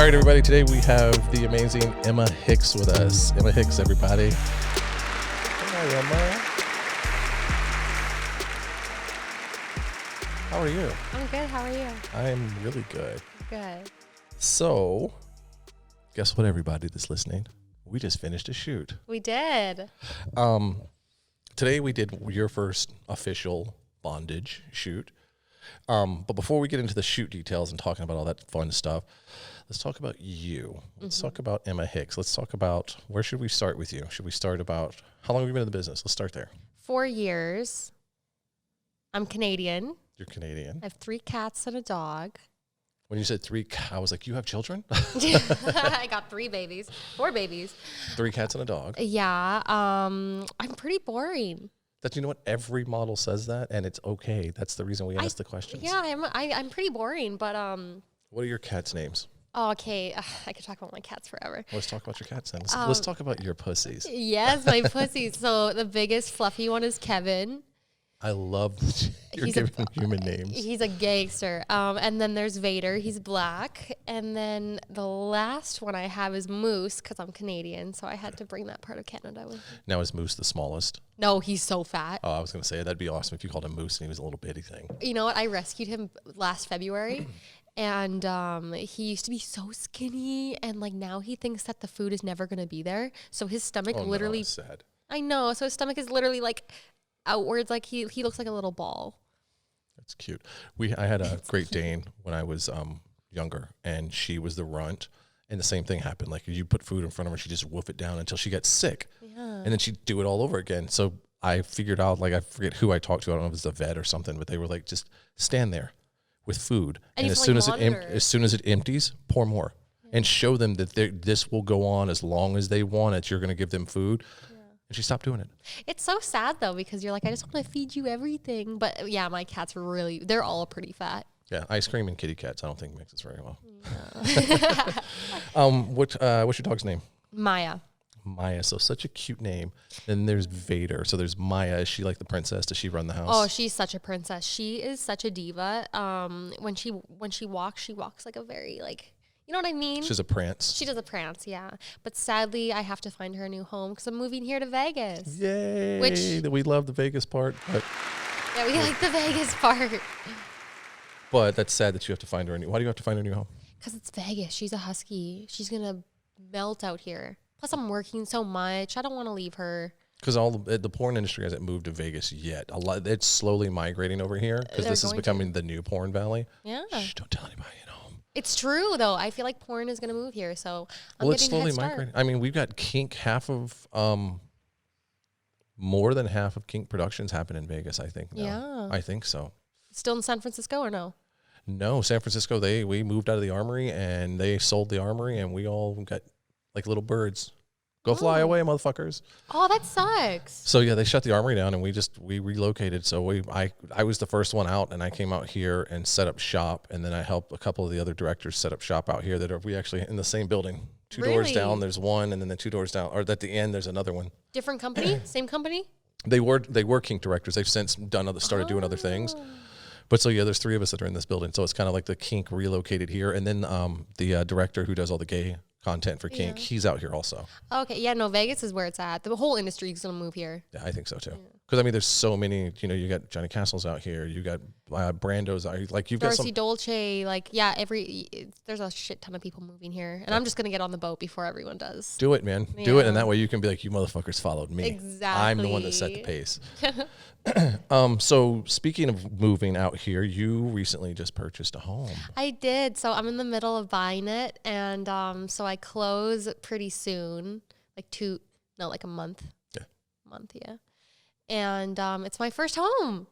All right, everybody. Today we have the amazing Emma Hix with us. Emma Hix, everybody. Hi, Emma. How are you? I'm good. How are you? I'm really good. Good. So, guess what, everybody that's listening? We just finished a shoot. We did. Today we did your first official bondage shoot. But before we get into the shoot details and talking about all that fun stuff, let's talk about you. Let's talk about Emma Hix. Let's talk about, where should we start with you? Should we start about, how long have you been in the business? Let's start there. 4 years. I'm Canadian. You're Canadian. I have 3 cats and a dog. When you said 3, I was like, you have children? I got 4 babies. 3 cats and a dog. Yeah. I'm pretty boring. You know what? Every model says that, and it's okay. That's the reason we ask the questions. Yeah, I'm pretty boring, but What are your cats' names? Oh, okay. I could talk about my cats forever. Let's talk about your cats then. Let's talk about your pussies. Yes, my pussies. So the biggest fluffy one is Kevin. I love that you're giving human names. He's a gangster. And then there's Vader. He's black. And then the last one I have is Moose because I'm Canadian. So I had to bring that part of Canada with me. Now, is Moose the smallest? No, he's so fat. Oh, I was going to say, that'd be awesome if you called him Moose and he was a little bitty thing. You know what? I rescued him last February. And he used to be so skinny. And like now he thinks that the food is never going to be there. So his stomach literally. No, that's sad. I know. So his stomach is literally like outwards, like he looks like a little ball. That's cute. I had a Great Dane when I was younger, and she was the runt, and the same thing happened. Like you put food in front of her, she just woof it down until she got sick, and then she'd do it all over again. So I figured out, like I forget who I talked to. I don't know if it's a vet or something, but they were like, just stand there with food, and as soon as it empties, pour more, and show them that this will go on as long as they want it. You're going to give them food. And she stopped doing it. It's so sad, though, because you're like, I just want to feed you everything. But, yeah, my cats are they're all pretty fat. Yeah, ice cream and kitty cats, I don't think mixes very well. No. What's your dog's name? Maya. Maya, so such a cute name. Then there's Vader. So there's Maya. Is she like the princess? Does she run the house? Oh, she's such a princess. She is such a diva. When she walks like a very, like... You know what I mean? She's a prance. She does a prance, yeah. But sadly, I have to find her a new home because I'm moving here to Vegas. Yay! We love the Vegas part. But yeah, we like the Vegas part. But that's sad that you have to find her a new. Why do you have to find her a new home? Because it's Vegas. She's a husky. She's gonna melt out here. Plus, I'm working so much. I don't want to leave her. Because all the porn industry hasn't moved to Vegas yet. It's slowly migrating over here because this is becoming the new porn valley. Yeah. Shh, don't tell anybody. It's true, though. I feel like porn is going to move here, so I'm it's slowly migrating. I mean, we've got kink. More than half of kink productions happen in Vegas, I think. Now. Yeah. I think so. Still in San Francisco or no? No, San Francisco, we moved out of the Armory, and they sold the Armory, and we all got like little birds. Go fly away, motherfuckers. Oh, that sucks. So, yeah, they shut the Armory down, and we relocated. So I was the first one out, and I came out here and set up shop, and then I helped a couple of the other directors set up shop out here we actually in the same building. Two doors down, there's one, and then the 2 doors down, or at the end, there's another one. Different company? Same company? They were kink directors. They've since started doing other things. But so, yeah, there's 3 of us that are in this building. So it's kind of like the kink relocated here. And then the director who does all the gay content for kink, he's out here also. Okay, yeah, no, Vegas is where it's at. The whole industry is going to move here. Yeah, I think so too. Because I mean, there's so many. You got Johnny Castle's out here. You got Brando's out here. Like you've Darcy got some Dolce. Like there's a shit ton of people moving here, and I'm just gonna get on the boat before everyone does. Do it, man. Yeah. Do it, and that way you can be like, you motherfuckers followed me. Exactly. I'm the one that set the pace. So speaking of moving out here, you recently just purchased a home. I did. So I'm in the middle of buying it, and so I close pretty soon, like a month. Yeah. And it's my first home.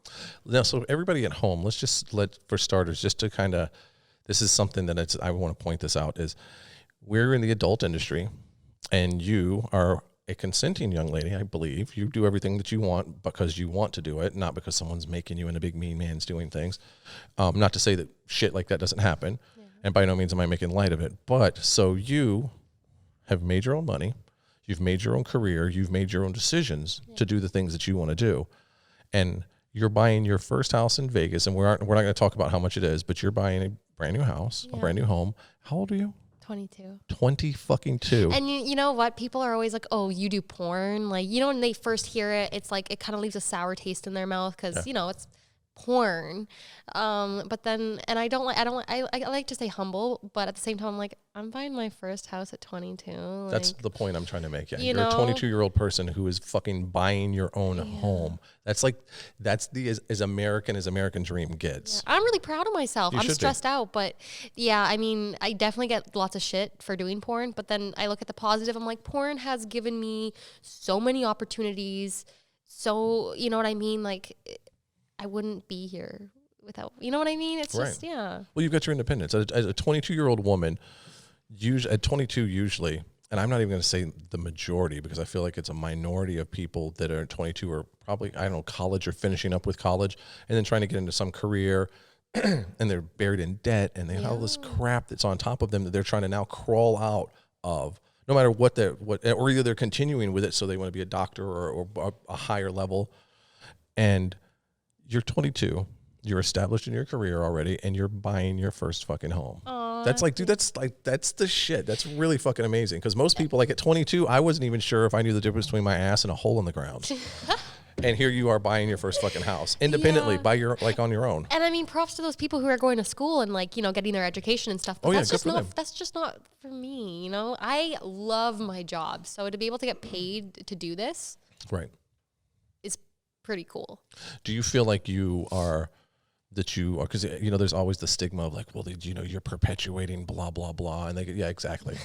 Now, so everybody at home, for starters, just to kind of, this is something that I want to point this out, is we're in the adult industry, and you are a consenting young lady, I believe. You do everything that you want because you want to do it, not because someone's making you and a big mean man's doing things. Not to say that shit like that doesn't happen, and by no means am I making light of it. But so you have made your own money. You've made your own career. You've made your own decisions to do the things that you want to do. And you're buying your first house in Vegas, and we're not going to talk about how much it is, but you're buying a brand new house, a brand new home. How old are you? 22. 20 fucking 2. And you know what? People are always like, "Oh, you do porn." Like, you know, when they first hear it, it's like it kind of leaves a sour taste in their mouth because you know it's porn. But then, and I like to stay humble, but at the same time, I'm like, I'm buying my first house at 22. Like, that's the point I'm trying to make. Yeah, you're a 22-year-old person who is fucking buying your own home. That's as American as American dream gets. Yeah. I'm really proud of myself. I'm stressed out, but yeah, I mean, I definitely get lots of shit for doing porn, but then I look at the positive. I'm like, porn has given me so many opportunities. So, you know what I mean? Like, I wouldn't be here without, you know what I mean? It's just, yeah. Well, you've got your independence. As a 22-year-old woman, at 22 usually, and I'm not even going to say the majority because I feel like it's a minority of people that are 22 are probably, I don't know, college or finishing up with college and then trying to get into some career and they're buried in debt and they have all this crap that's on top of them that they're trying to now crawl out of. No matter or either they're continuing with it so they want to be a doctor or a higher level. And you're 22, you're established in your career already, and you're buying your first fucking home. Aww, that's like, dude, that's the shit. That's really fucking amazing. Because most people, like at 22, I wasn't even sure if I knew the difference between my ass and a hole in the ground. And here you are buying your first fucking house independently by on your own. And I mean, props to those people who are going to school and like, you know, getting their education and stuff. But that's just not for me. You know, I love my job. So to be able to get paid to do this. Right. Is pretty cool. Do you feel like because you know there's always the stigma of like, well, you know, you're perpetuating blah blah blah, and exactly.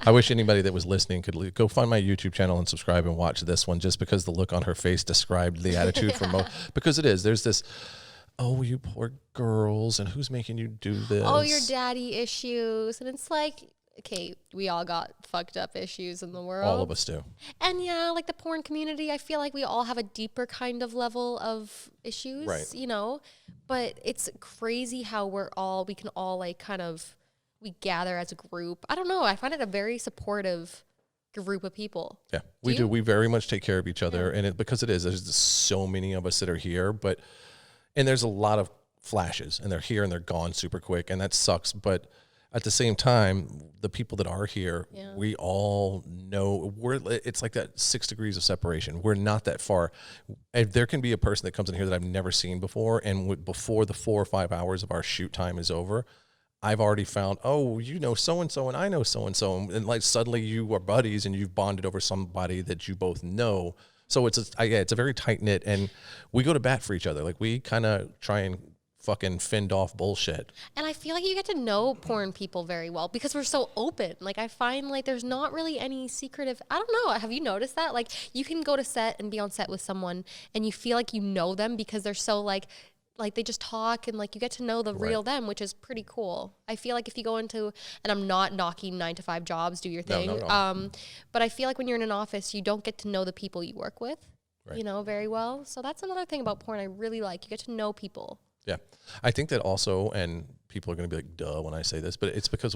I wish anybody that was listening could go find my YouTube channel and subscribe and watch this one, just because the look on her face described the attitude from because there's this, oh, you poor girls, and who's making you do this? Oh, your daddy issues, and it's like, okay, we all got fucked up issues in the world. All of us do. And yeah, like the porn community, I feel like we all have a deeper kind of level of issues, you know, but it's crazy how we can all like we gather as a group. I don't know. I find it a very supportive group of people. Yeah, we do. We very much take care of each other. And there's just so many of us that are here, and there's a lot of flashes and they're here and they're gone super quick, and that sucks. But at the same time, the people that are here, we all know it's like that 6 degrees of separation. We're not that far. If there can be a person that comes in here that I've never seen before, and before the 4 or 5 hours of our shoot time is over, I've already found, oh, you know so-and-so and I know so-and-so. And like suddenly you are buddies and you've bonded over somebody that you both know. So it's a very tight knit, and we go to bat for each other. Like we kind of try and fucking fend off bullshit. And I feel like you get to know porn people very well because we're so open. Like I find like there's not really any secretive, I don't know. Have you noticed that? Like you can go to set and be on set with someone and you feel like you know them because they're so like they just talk, and like you get to know the real them, which is pretty cool. I feel like if you go into, and I'm not knocking 9-to-5 jobs, do your thing. No. But I feel like when you're in an office, you don't get to know the people you work with, you know, very well. So that's another thing about porn I really like. You get to know people. Yeah. I think that also, and people are going to be like, duh, when I say this, but it's because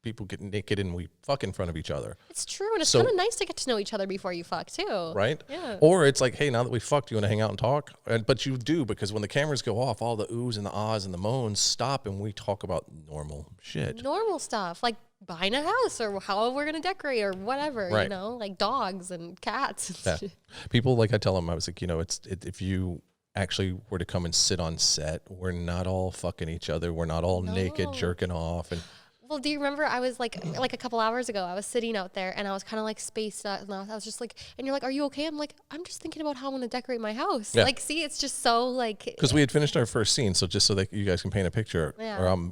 people get naked and we fuck in front of each other. It's true. And it's kind of nice to get to know each other before you fuck too. Right? Yeah. Or it's like, hey, now that we fucked, you want to hang out and talk? But you do, because when the cameras go off, all the oohs and the ahs and the moans stop and we talk about normal shit. Normal stuff. Like buying a house or how we're going to decorate or whatever, you know, like dogs and cats. Yeah. People, like I tell them, I was like, you know, if you actually were to come and sit on set, we're not all fucking each other. We're not all naked jerking off. And well, do you remember I was like a couple hours ago, I was sitting out there and I was kind of like spaced out, and I was just like, and you're like, are you okay? I'm like, I'm just thinking about how I'm going to decorate my house. Yeah. Like, see, it's just so like, because we had finished our first scene. So just so that you guys can paint a picture,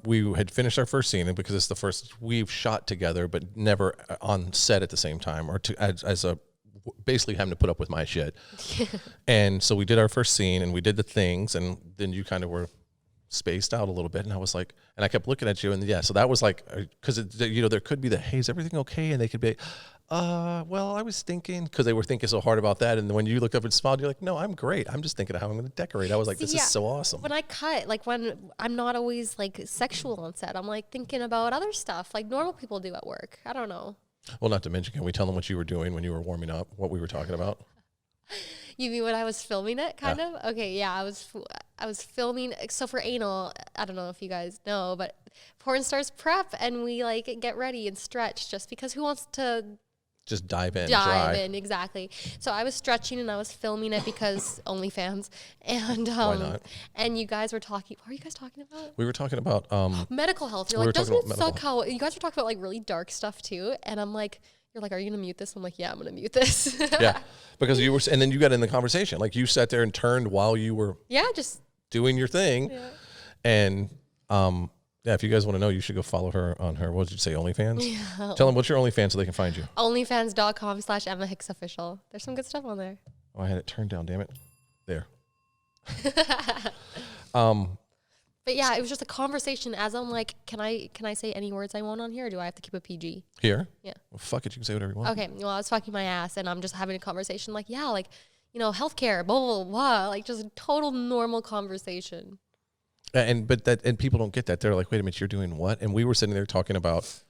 we had finished our first scene, and because it's the first we've shot together, but never on set at the same time, or basically having to put up with my shit. And so we did our first scene and we did the things, and then you kind of were spaced out a little bit, and I was like, and I kept looking at you, and so that was like, because you know, there could be hey, is everything okay? And they could be well, I was thinking, because they were thinking so hard about that, and when you looked up and smiled, you're like, no, I'm great, I'm just thinking of how I'm going to decorate. I was like, this is so awesome. When I cut, like when I'm not always like sexual on set, I'm like thinking about other stuff like normal people do at work. I don't know. Well, not to mention, can we tell them what you were doing when you were warming up, what we were talking about? You mean when I was filming it, kind of? Okay, yeah, I was filming. So for anal, I don't know if you guys know, but porn stars prep and we like get ready and stretch just because who wants to just dive in, exactly. So I was stretching and I was filming it because OnlyFans, and Why not? and you guys were talking. What were you guys talking about? We were talking about medical health. You're like, doesn't it suck how you guys were talking about like really dark stuff too? And I'm like, you're like, are you gonna mute this? I'm like, yeah, I'm gonna mute this. Yeah, because you were, and then you got in the conversation. Like you sat there and turned while you were just doing your thing, and yeah, if you guys want to know, you should go follow her on her, what did you say, OnlyFans? Yeah. Tell them what's your OnlyFans so they can find you. Onlyfans.com/Emma Hix official. There's some good stuff on there. Oh, I had it turned down, damn it. There. But yeah, it was just a conversation as I'm like, can I say any words I want on here or do I have to keep it PG? Here? Yeah. Well, fuck it, you can say whatever you want. Okay, well, I was fucking my ass and I'm just having a conversation like, yeah, like, you know, healthcare, blah, blah, blah, like just a total normal conversation. And people don't get that. They're like, wait a minute, you're doing what? And we were sitting there talking about,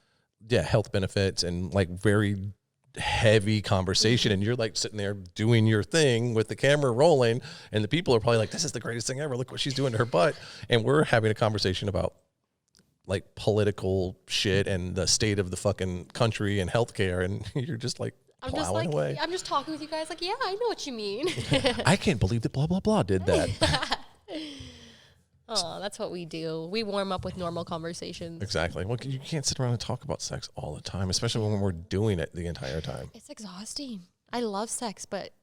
health benefits and like very heavy conversation. And you're like sitting there doing your thing with the camera rolling. And the people are probably like, this is the greatest thing ever. Look what she's doing to her butt. And we're having a conversation about like political shit and the state of the fucking country and healthcare. And you're just like, plowing away. I'm just talking with you guys like, yeah, I know what you mean. I can't believe that blah, blah, blah did that. Oh, that's what we do. We warm up with normal conversations. Exactly. Well, you can't sit around and talk about sex all the time, especially when we're doing it the entire time. It's exhausting. I love sex, but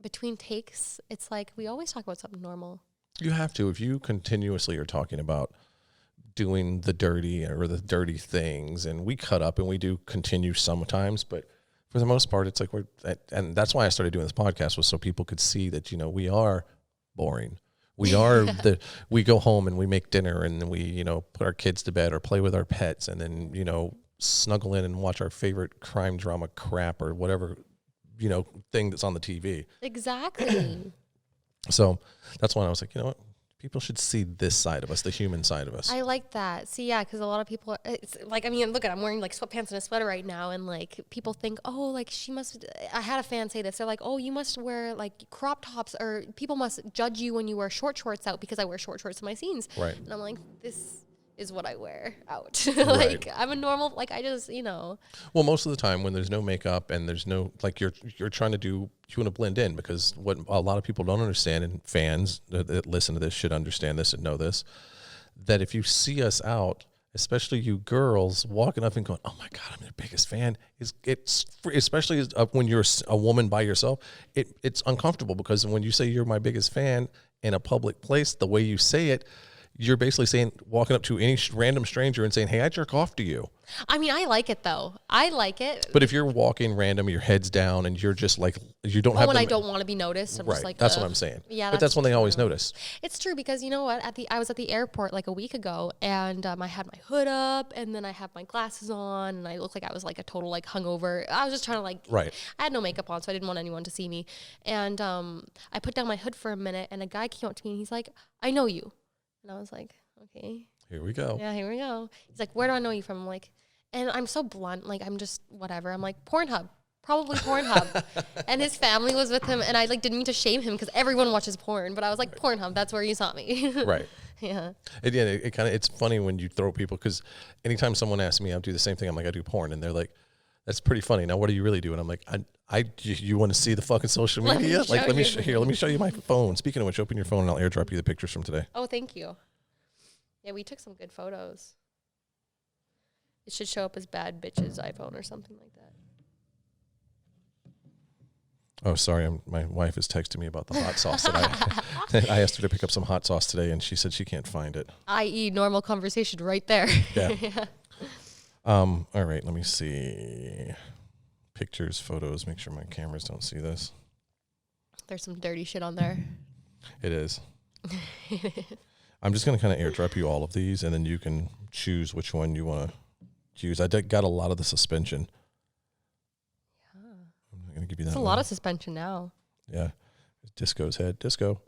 between takes, it's like we always talk about something normal. You have to. If you continuously are talking about doing the dirty or the dirty things, and we cut up and we do continue sometimes, but for the most part, it's like and that's why I started doing this podcast, was so people could see that, we are boring. We are we go home and we make dinner and then we, put our kids to bed or play with our pets and then, snuggle in and watch our favorite crime drama crap or whatever, thing that's on the TV. Exactly. So that's why I was like, you know what? People should see this side of us, the human side of us. I like that. See, yeah, because a lot of people, it's like, I mean, look at, I'm wearing like sweatpants and a sweater right now, and like people think, oh, like she must. I had a fan say this. They're like, oh, you must wear like crop tops, or people must judge you when you wear short shorts out because I wear short shorts in my scenes. Right. And I'm like, this is what I wear out. Like right. I'm a normal, like I just, Well, most of the time when there's no makeup and there's no, like you're trying to do, you want to blend in, because what a lot of people don't understand, and fans that listen to this should understand this and know this, that if you see us out, especially you girls walking up and going, oh my God, I'm your biggest fan, it's especially when you're a woman by yourself, it's uncomfortable, because when you say you're my biggest fan in a public place, the way you say it, you're basically saying, walking up to any random stranger and saying, hey, I jerk off to you. I mean, I like it though. I like it. But if you're walking random, your head's down, and you're just like, you don't have. When I don't want to be noticed, I'm right. Just like, that's what I'm saying. Yeah, but that's when they always notice. It's true, because you know what? I was at the airport like a week ago, and I had my hood up, and then I had my glasses on, and I looked like I was like a total like hungover. I was just trying to like. Right. I had no makeup on, so I didn't want anyone to see me, and I put down my hood for a minute, and a guy came up to me, and he's like, "I know you," and I was like, "Okay." Here we go. Yeah, here we go. He's like, where do I know you from? I'm like, and I'm so blunt. Like, I'm just whatever. I'm like, Pornhub. Probably Pornhub. And his family was with him. And I like didn't mean to shame him because everyone watches porn. But I was like, Pornhub. That's where you saw me. Right. Yeah. It kind of, it's funny when you throw people, because anytime someone asks me, I do the same thing. I'm like, I do porn. And they're like, that's pretty funny. Now, what do you really do? And I'm like, you want to see the fucking social media? Let me show you my phone. Speaking of which, open your phone and I'll airdrop you the pictures from today. Oh, thank you. Yeah, we took some good photos. It should show up as Bad Bitch's iPhone or something like that. Oh, sorry. My wife is texting me about the hot sauce that I asked her to pick up some hot sauce today, and she said she can't find it. I.e. normal conversation right there. Yeah. Yeah. All right. Let me see. Pictures, photos. Make sure my cameras don't see this. There's some dirty shit on there. It is. I'm just going to kind of airdrop you all of these, and then you can choose which one you want to use. I got a lot of the suspension. Yeah. I'm not going to give you that. It's a lot of suspension now. Yeah. Disco's head. Disco.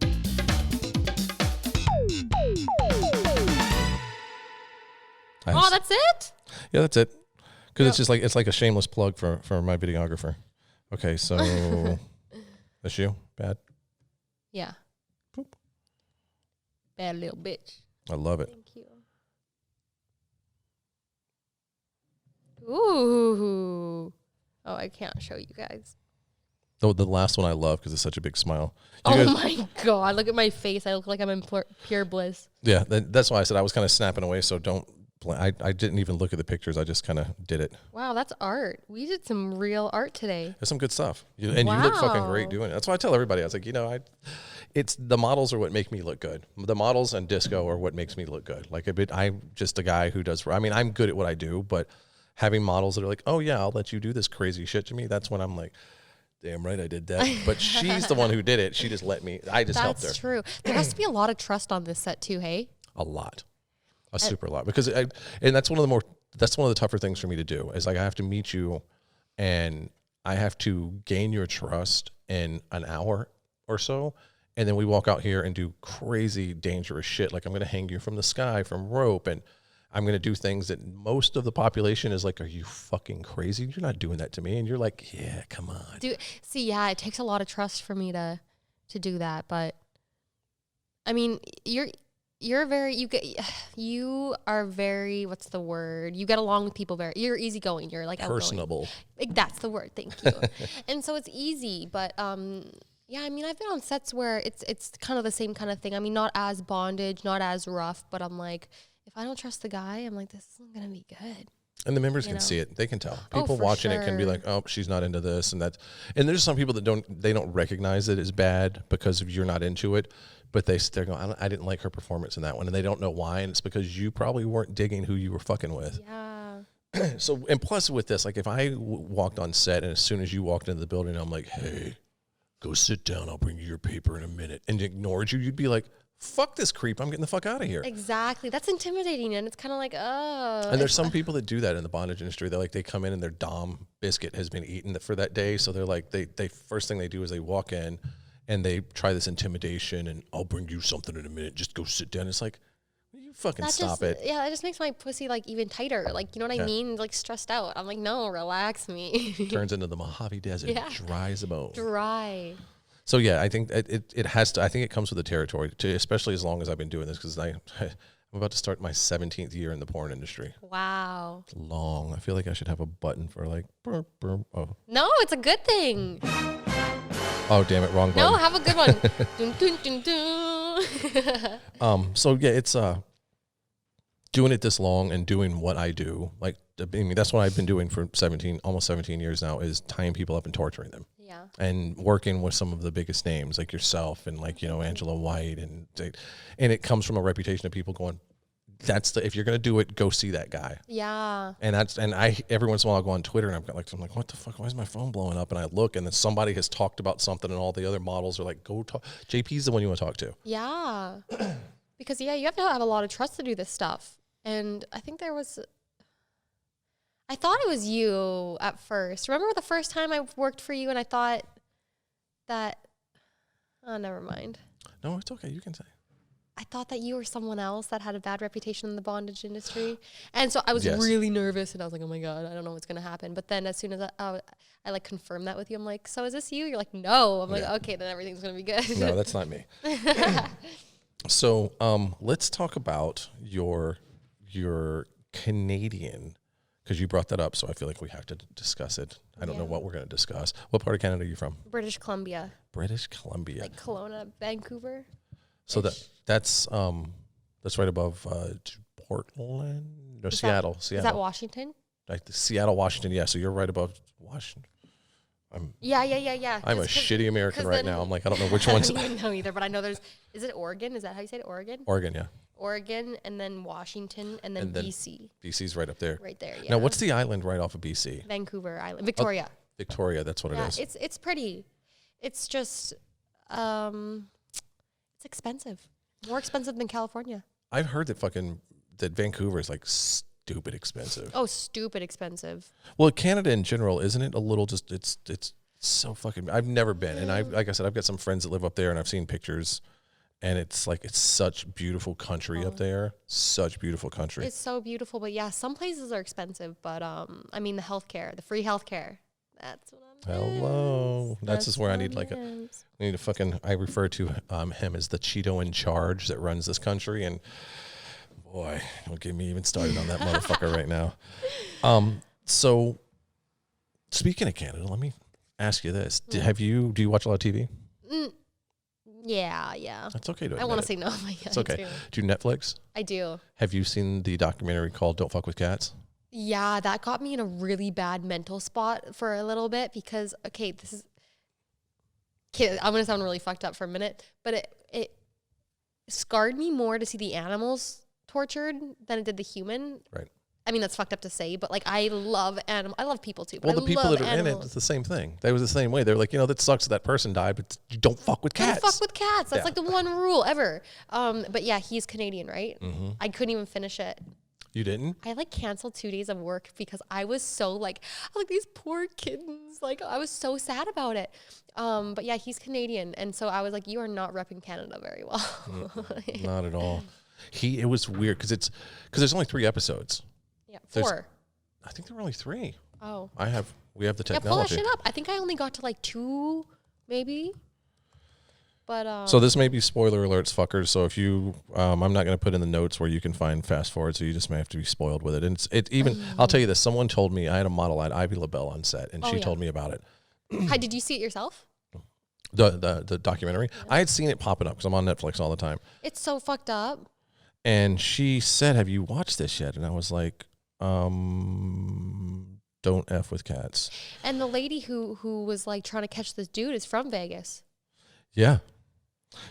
Oh, that's it? Yeah, that's it. Because it's just like, it's like a shameless plug for my videographer. Okay, so that's you? Bad? Yeah. Boop. Bad little bitch. I love it. Thank you. Ooh. Oh, I can't show you guys. The last one I love because it's such a big smile. My God. Look at my face. I look like I'm in pure bliss. Yeah, that's why I said I was kind of snapping away, so don't. I didn't even look at the pictures. I just kind of did it. Wow, that's art. We did some real art today. There's some good stuff. You look fucking great doing it. That's why I tell everybody. I was like, it's the models are what make me look good. The models and disco are what makes me look good. Like I'm just a guy who does. I mean, I'm good at what I do, but having models that are like, oh yeah, I'll let you do this crazy shit to me. That's when I'm like, damn right I did that. But she's the one who did it. She just let me. I just helped her. That's true. There has to be a lot of trust on this set too. Hey. A lot. A super lot, because that's one of the tougher things for me to do is like I have to meet you and I have to gain your trust in an hour or so. And then we walk out here and do crazy dangerous shit. Like I'm going to hang you from the sky from rope, and I'm going to do things that most of the population is like, are you fucking crazy? You're not doing that to me. And you're like, yeah, come on. Yeah, it takes a lot of trust for me to do that. But I mean, you are very, what's the word? You get along with people you're easygoing. You're like personable. Like, that's the word. Thank you. And so it's easy, but yeah, I mean, I've been on sets where it's kind of the same kind of thing. I mean, not as bondage, not as rough, but I'm like, if I don't trust the guy, I'm like, this isn't going to be good. And the members can see it. They can tell. People watching it can be like, oh, she's not into this and that. And there's some people that don't recognize it as bad because you're not into it. But they're going, I didn't like her performance in that one. And they don't know why. And it's because you probably weren't digging who you were fucking with. Yeah. So, and plus with this, like if I walked on set and as soon as you walked into the building, I'm like, hey, go sit down. I'll bring you your paper in a minute. And ignored you, you'd be like, fuck this creep. I'm getting the fuck out of here. Exactly. That's intimidating. And it's kind of like, oh. And there's some people that do that in the bondage industry. They're like, they come in and their Dom biscuit has been eaten for that day. So they're like, they first thing they do is they walk in and they try this intimidation and I'll bring you something in a minute. Just go sit down. It's like, you fucking stop it. Yeah, that just makes my pussy like even tighter. Like, you know what I mean? Like stressed out. I'm like, no, relax me. Turns into the Mojave Desert. Yeah. Dry as a bone. Dry. So yeah, I think it has to. I think it comes with the territory, especially as long as I've been doing this, because I'm about to start my 17th year in the porn industry. Wow. It's long. I feel like I should have a button for like. Burp, burp. Oh. No, it's a good thing. Oh damn it! Wrong button. No, have a good one. Dun, dun, dun, dun. So yeah, it's doing it this long and doing what I do. Like I mean, that's what I've been doing for almost 17 years now. Is tying people up and torturing them. Yeah. And working with some of the biggest names like yourself and like, Angela White and it comes from a reputation of people going, if you're going to do it, go see that guy. Yeah. And I, every once in a while I'll go on Twitter and I'm like, what the fuck? Why is my phone blowing up? And I look and then somebody has talked about something and all the other models are like, go talk. JP's the one you want to talk to. Yeah. Because you have to have a lot of trust to do this stuff. And I think I thought it was you at first. Remember the first time I worked for you and I thought that, oh, never mind. No, it's okay. You can say. I thought that you were someone else that had a bad reputation in the bondage industry. And so I was really nervous and I was like, oh my God, I don't know what's going to happen. But then as soon as I like confirmed that with you, I'm like, so is this you? You're like, no. I'm like, okay, then everything's going to be good. No, that's not me. So let's talk about your Canadian, because you brought that up, so I feel like we have to discuss it. I don't know what we're going to discuss. What part of Canada are you from? British Columbia. British Columbia. Like Kelowna, Vancouver. So that's right above Portland? No, Seattle. Is that Washington? Like Seattle, Washington. Yeah, so you're right above Washington. Yeah. I'm a shitty American right now. I'm like, I don't know which one's. I don't know either, but I know is it Oregon? Is that how you say it? Oregon? Oregon, yeah. Oregon, and then Washington, and then BC. BC's right up there. Right there, yeah. Now, what's the island right off of BC? Vancouver Island. Victoria. Oh, Victoria, that's what it is. It's pretty. It's just, it's expensive. More expensive than California. I've heard that Vancouver is like stupid expensive. Oh, stupid expensive. Well, Canada in general, isn't it a little just, it's so fucking, I've never been. And like I said, I've got some friends that live up there and I've seen pictures. And it's like, it's such beautiful country up there. Such beautiful country. It's so beautiful. But yeah, some places are expensive. But I mean, the free healthcare, That's what I'm. Hello. That's just where I need like I refer to him as the Cheeto in charge that runs this country. And boy, don't get me even started on that motherfucker right now. So speaking of Canada, let me ask you this. Do you watch a lot of TV? Yeah. That's okay to admit. I want to say no, but yeah, it's okay. Do you Netflix? I do. Have you seen the documentary called Don't Fuck with Cats? Yeah, that got me in a really bad mental spot for a little bit because, I'm going to sound really fucked up for a minute, but it scarred me more to see the animals tortured than it did the human. Right. I mean, that's fucked up to say, but like I love people too. But well, the people that are in it, it's the same thing. They was the same way. They're like, that sucks that person died, but you don't fuck with cats. Don't fuck with cats. That's like the one rule ever. But yeah, he's Canadian, right? Mm-hmm. I couldn't even finish it. You didn't? I canceled 2 days of work because I was so like these poor kittens. Like I was so sad about it. But yeah, he's Canadian, and so I was like, you are not repping Canada very well. Not at all. It was weird because there's only 3 episodes. Yeah, 4. I think there were only 3. Oh. We have the technology. Yeah, pull that shit up. I think I only got to like 2, maybe. But so this may be spoiler alerts, fuckers. So if you, I'm not going to put in the notes where you can find fast forward. So you just may have to be spoiled with it. And I'll tell you this. Someone told me I had a model at Ivy LaBelle on set, and she told me about it. Did you see it yourself? The documentary. Yeah. I had seen it popping up because I'm on Netflix all the time. It's so fucked up. And she said, "Have you watched this yet?" And I was like, "Don't F with cats." And the lady who was like trying to catch this dude is from Vegas. Yeah.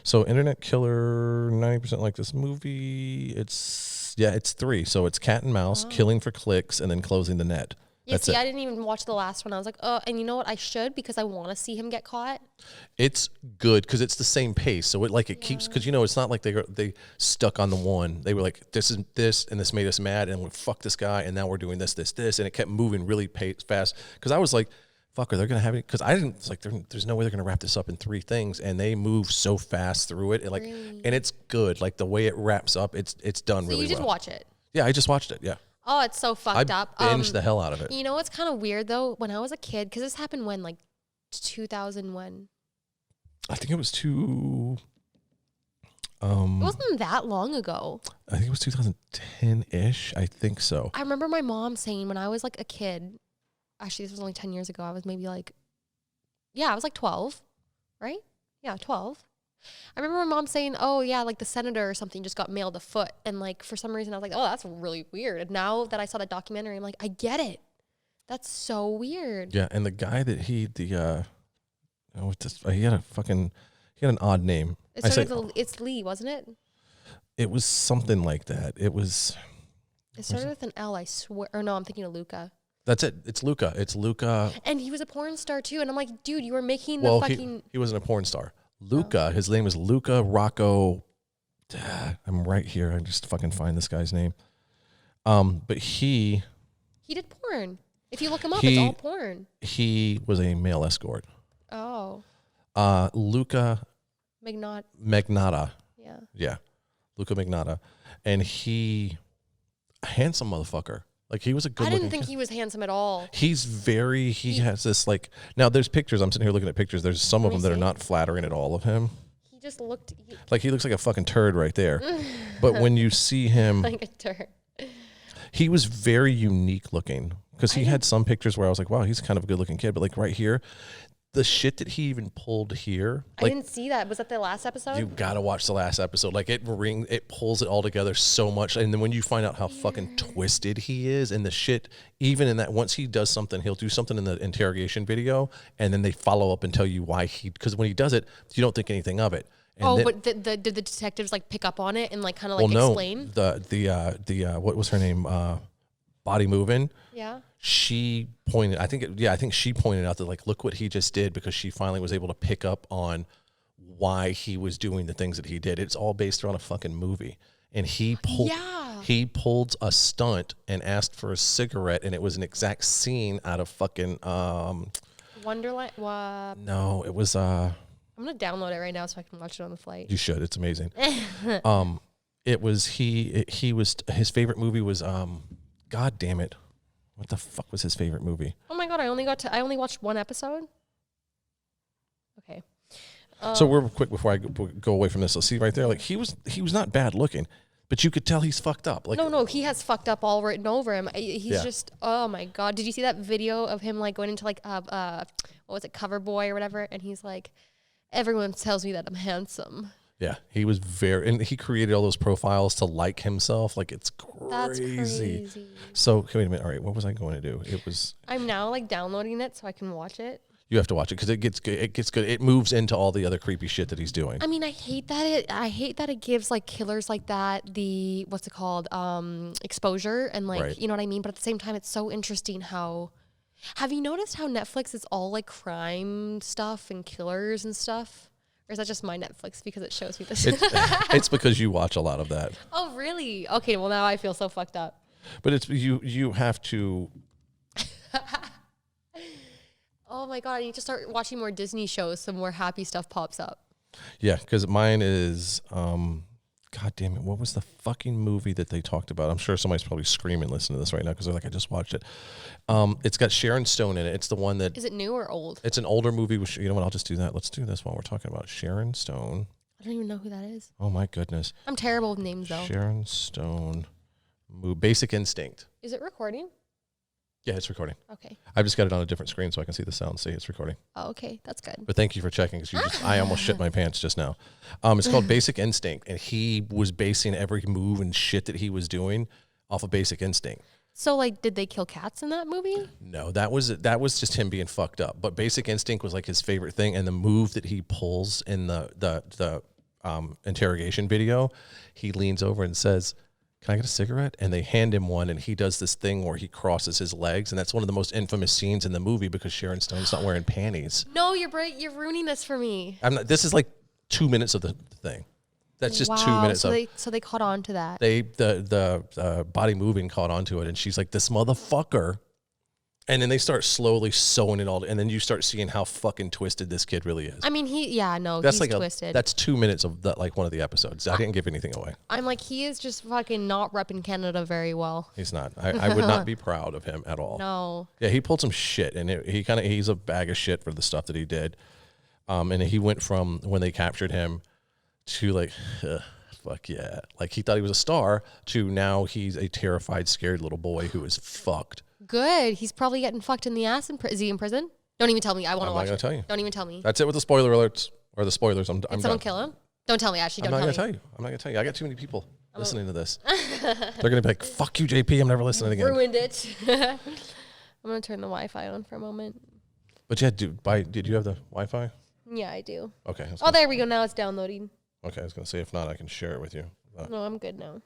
So Internet Killer, 90% like this movie. It's 3. So it's cat and mouse, killing for clicks, and then closing the net. Yeah, see, I didn't even watch the last one. I was like, oh, and you know what? I should because I want to see him get caught. It's good because it's the same pace. So it keeps, because it's not like they stuck on the one. They were like, this is this, and this made us mad, and we fuck this guy, and now we're doing this, and it kept moving really fast. Because I was like, fuck, are they going to have it? Because I didn't, it's like, there's no way they're going to wrap this up in 3 things, and they move so fast through it. Really? And it's good. Like the way it wraps up, it's done really well. So you did watch it? Yeah, I just watched it, yeah. Oh, it's so fucked up. I binged the hell out of it. You know what's kind of weird, though? When I was a kid, because this happened when, like, 2001? I think it was it wasn't that long ago. I think it was 2010-ish. I think so. I remember my mom saying when I was, like, a kid, actually, this was only 10 years ago, I was maybe, like, I was, like, 12, right? Yeah, 12. I remember my mom saying, oh, yeah, like the senator or something just got mailed a foot. And like, for some reason I was like, oh, that's really weird. And now that I saw the documentary, I'm like, I get it. That's so weird. Yeah. And the guy that he had an odd name. It's Lee, wasn't it? It was something like that. It started with an L, I swear. Or no, I'm thinking of Luca. That's it. It's Luca. And he was a porn star too. And I'm like, dude, you were making he wasn't a porn star. Luca, his name is Luca Rocco. I'm right here. I just fucking find this guy's name. But he did porn. If you look him up, it's all porn. He was a male escort. Oh. Luca Magnotta. Yeah. Yeah. Luca Magnotta. And a handsome motherfucker. Like he was a good looking I didn't think he was handsome at all. He has this like, now there's pictures. I'm sitting here looking at pictures. There's some of them that are not flattering at all of him. He just looked. He looks like a fucking turd right there. But when you see him. Like a turd. He was very unique looking because he had some pictures where I was like, wow, he's kind of a good looking kid. But like right here, the shit that he even pulled here. I didn't see that. Was that the last episode? You gotta watch the last episode. Like it pulls it all together so much. And then when you find out how fucking twisted he is and the shit, even in that, once he does something, he'll do something in the interrogation video and then they follow up and tell you why because when he does it, you don't think anything of it. And but did the detectives like pick up on it and like kind of like explain? The what was her name? Body Moving. Yeah. She pointed, I think she pointed out that like, look what he just did, because she finally was able to pick up on why he was doing the things that he did. It's all based around a fucking movie. And he pulled a stunt and asked for a cigarette, and it was an exact scene out of fucking Wonderland. No, it was I'm gonna download it right now so I can watch it on the flight. You should. It's amazing. It was his favorite movie was God damn it. What the fuck was his favorite movie? Oh my God, I only watched one episode. Okay. So real quick before I go away from this, let's see right there. Like he was not bad looking, but you could tell he's fucked up. Like no, he has fucked up all written over him. He's just, oh my God. Did you see that video of him like going into like what was it, Cover Boy or whatever? And he's like, everyone tells me that I'm handsome. Yeah, he was and he created all those profiles to like himself. Like it's crazy. That's crazy. So wait a minute. All right, what was I going to do? I'm now like downloading it so I can watch it. You have to watch it because it gets good. It gets good. It moves into all the other creepy shit that he's doing. I mean, I hate that it gives like killers like that the what's it called exposure and like Right. You know what I mean. But at the same time, it's so interesting how. Have you noticed how Netflix is all like crime stuff and killers and stuff? Or is that just my Netflix because it shows me this? It's because you watch a lot of that. Oh, really? Okay, well now I feel so fucked up. But it's you have to. Oh my God, I need to start watching more Disney shows so more happy stuff pops up. Yeah, because mine is, God damn it, what was the fucking movie that they talked about? I'm sure somebody's probably screaming listening to this right now because they're like, I just watched it. It's got Sharon Stone in it. It's the one that... Is it new or old? It's an older movie. You know what? I'll just do that. Let's do this while we're talking about Sharon Stone. I don't even know who that is. Oh my goodness. I'm terrible with names though. Sharon Stone, Basic Instinct. Is it recording? Yeah, it's recording. Okay. I've just got it on a different screen so I can see the sound. See, it's recording. Oh, okay. That's good. But thank you for checking because I almost shit my pants just now. It's called Basic Instinct, and he was basing every move and shit that he was doing off of Basic Instinct. So, like, did they kill cats in that movie? No, that was just him being fucked up. But Basic Instinct was like his favorite thing, and the move that he pulls in the interrogation video, he leans over and says, "Can I get a cigarette?" And they hand him one, and he does this thing where he crosses his legs, and that's one of the most infamous scenes in the movie because Sharon Stone's not wearing panties. No, you're ruining this for me. This is like 2 minutes of the thing. That's just 2 minutes. So they caught on to that. The body moving caught onto it, and she's like, "This motherfucker." And then they start slowly sewing it all, and then you start seeing how fucking twisted this kid really is. I mean, he's like twisted. That's 2 minutes of like one of the episodes. I didn't give anything away. I'm like, he is just fucking not repping Canada very well. He's not. I would not be proud of him at all. No. Yeah, he pulled some shit, and he's a bag of shit for the stuff that he did. And he went from when they captured him to like, fuck yeah, like he thought he was a star to now he's a terrified, scared little boy who is fucked. Good. He's probably getting fucked in the ass. Is he in prison? Don't even tell me. I want to watch it. I'm not going to tell you. Don't even tell me. That's it with the spoiler alerts or the spoilers. Did someone kill him? Don't tell me, Ashley. Don't tell me. I'm not going to tell you. I got too many people listening to this. They're going to be like, fuck you, JP. I'm never listening again. Ruined it. I'm going to turn the Wi-Fi on for a moment. But yeah, did you have the Wi-Fi? Yeah, I do. Okay. Oh, there we go. Now it's downloading. Okay, I was going to say, if not, I can share it with you. No, I'm good now.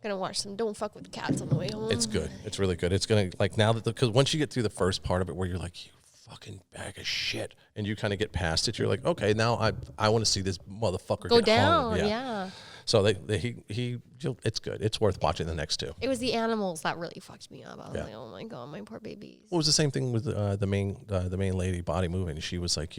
Gonna watch some Don't Fuck with Cats on the way home. It's good. It's really good. It's gonna like now that because once you get through the first part of it where you're like, you fucking bag of shit, and you kind of get past it, you're like, okay, now I want to see this motherfucker go get down. hung. Yeah. So it's good. It's worth watching the next two. It was the animals that really fucked me up. I was like, oh my God, my poor babies. Well, it was the same thing with the main lady body moving. She was like,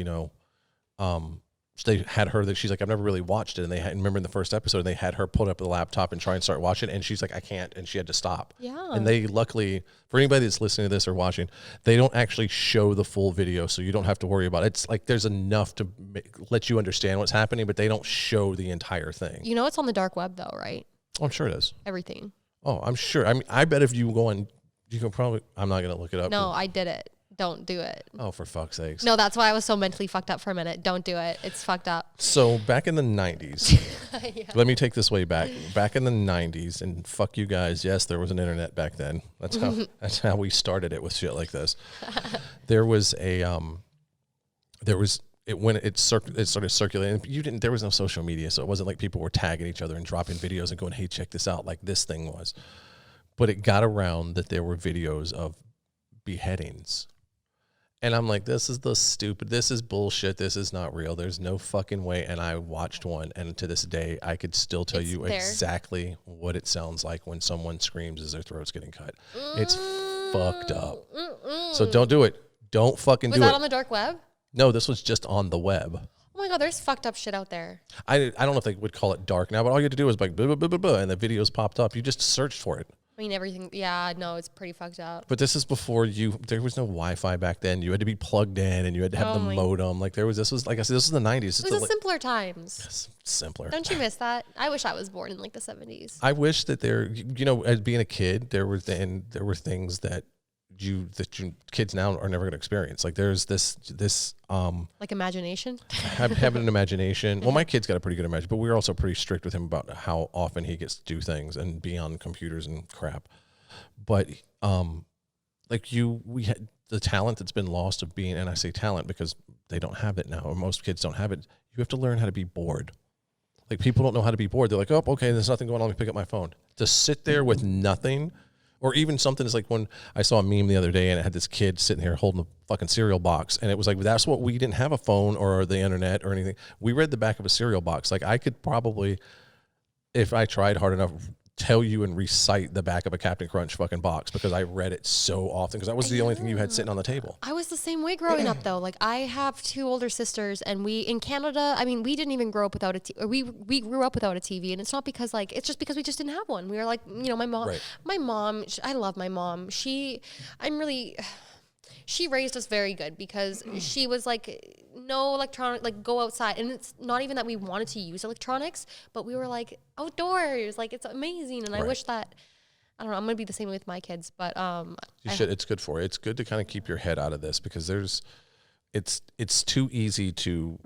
they had her that she's like, I've never really watched it. And remember in the first episode, they had her pull up the laptop and try and start watching it. And she's like, I can't. And she had to stop. Yeah. And they luckily, for anybody that's listening to this or watching, they don't actually show the full video. So you don't have to worry about it. It's like there's enough to let you understand what's happening, but they don't show the entire thing. You know, it's on the dark web though, right? Oh, I'm sure it is. Everything. Oh, I'm sure. I mean, I bet if you go on, you can probably, I'm not going to look it up. No, I did it. Don't do it. Oh, for fuck's sakes. No, that's why I was so mentally fucked up for a minute. Don't do it. It's fucked up. So back in the 90s, Let me take this way back. Back in the 90s, and fuck you guys, yes, there was an internet back then. That's how we started it with shit like this. There was when it started circulating. There was no social media, so it wasn't like people were tagging each other and dropping videos and going, hey, check this out, like this thing was. But it got around that there were videos of beheadings. And I'm like, this is bullshit. This is not real. There's no fucking way. And I watched one, and to this day, I could still tell you exactly what it sounds like when someone screams as their throat's getting cut. It's fucked up. So don't do it. Don't fucking do it. Was that on the dark web? No, this was just on the web. Oh my God, there's fucked up shit out there. I don't know if they would call it dark now, but all you had to do was like, blah, blah, blah, blah, blah, and the videos popped up. You just searched for it. Oh I mean, everything. Yeah, no, it's pretty fucked up. But this is before there was no Wi-Fi back then. You had to be plugged in and you had to have the modem. Like this was, like I said, this was the 90s. It was simpler times. Simpler. Don't you miss that? I wish I was born in like the 70s. I wish that as being a kid, there were things that kids now are never going to experience. Like there's this like imagination. having an imagination. Well, my kid's got a pretty good imagination, but we're also pretty strict with him about how often he gets to do things and be on computers and crap. But we had the talent that's been lost of being, and I say talent because they don't have it now, or most kids don't have it. You have to learn how to be bored. Like people don't know how to be bored. They're like, oh, okay, there's nothing going on. Let me pick up my phone. To sit there with nothing. Or even something is like when I saw a meme the other day and it had this kid sitting here holding a fucking cereal box. And it was like, that's what we didn't have a phone or the internet or anything. We read the back of a cereal box. Like I could probably, if I tried hard enough, tell you and recite the back of a Captain Crunch fucking box because I read it so often because that was the only thing you had sitting on the table. I was the same way growing up though. Like I have 2 older sisters and we in Canada, I mean, we didn't even grow up without we grew up without a TV, and it's not because it's just because we just didn't have one. We were like, my mom, I love my mom. She raised us very good because she was like, no electronic, like go outside. And it's not even that we wanted to use electronics, but we were like outdoors, like it's amazing. And I wish that, I don't know, I'm going to be the same with my kids, but, you should, it's good for you. It's good to kind of keep your head out of this because it's too easy to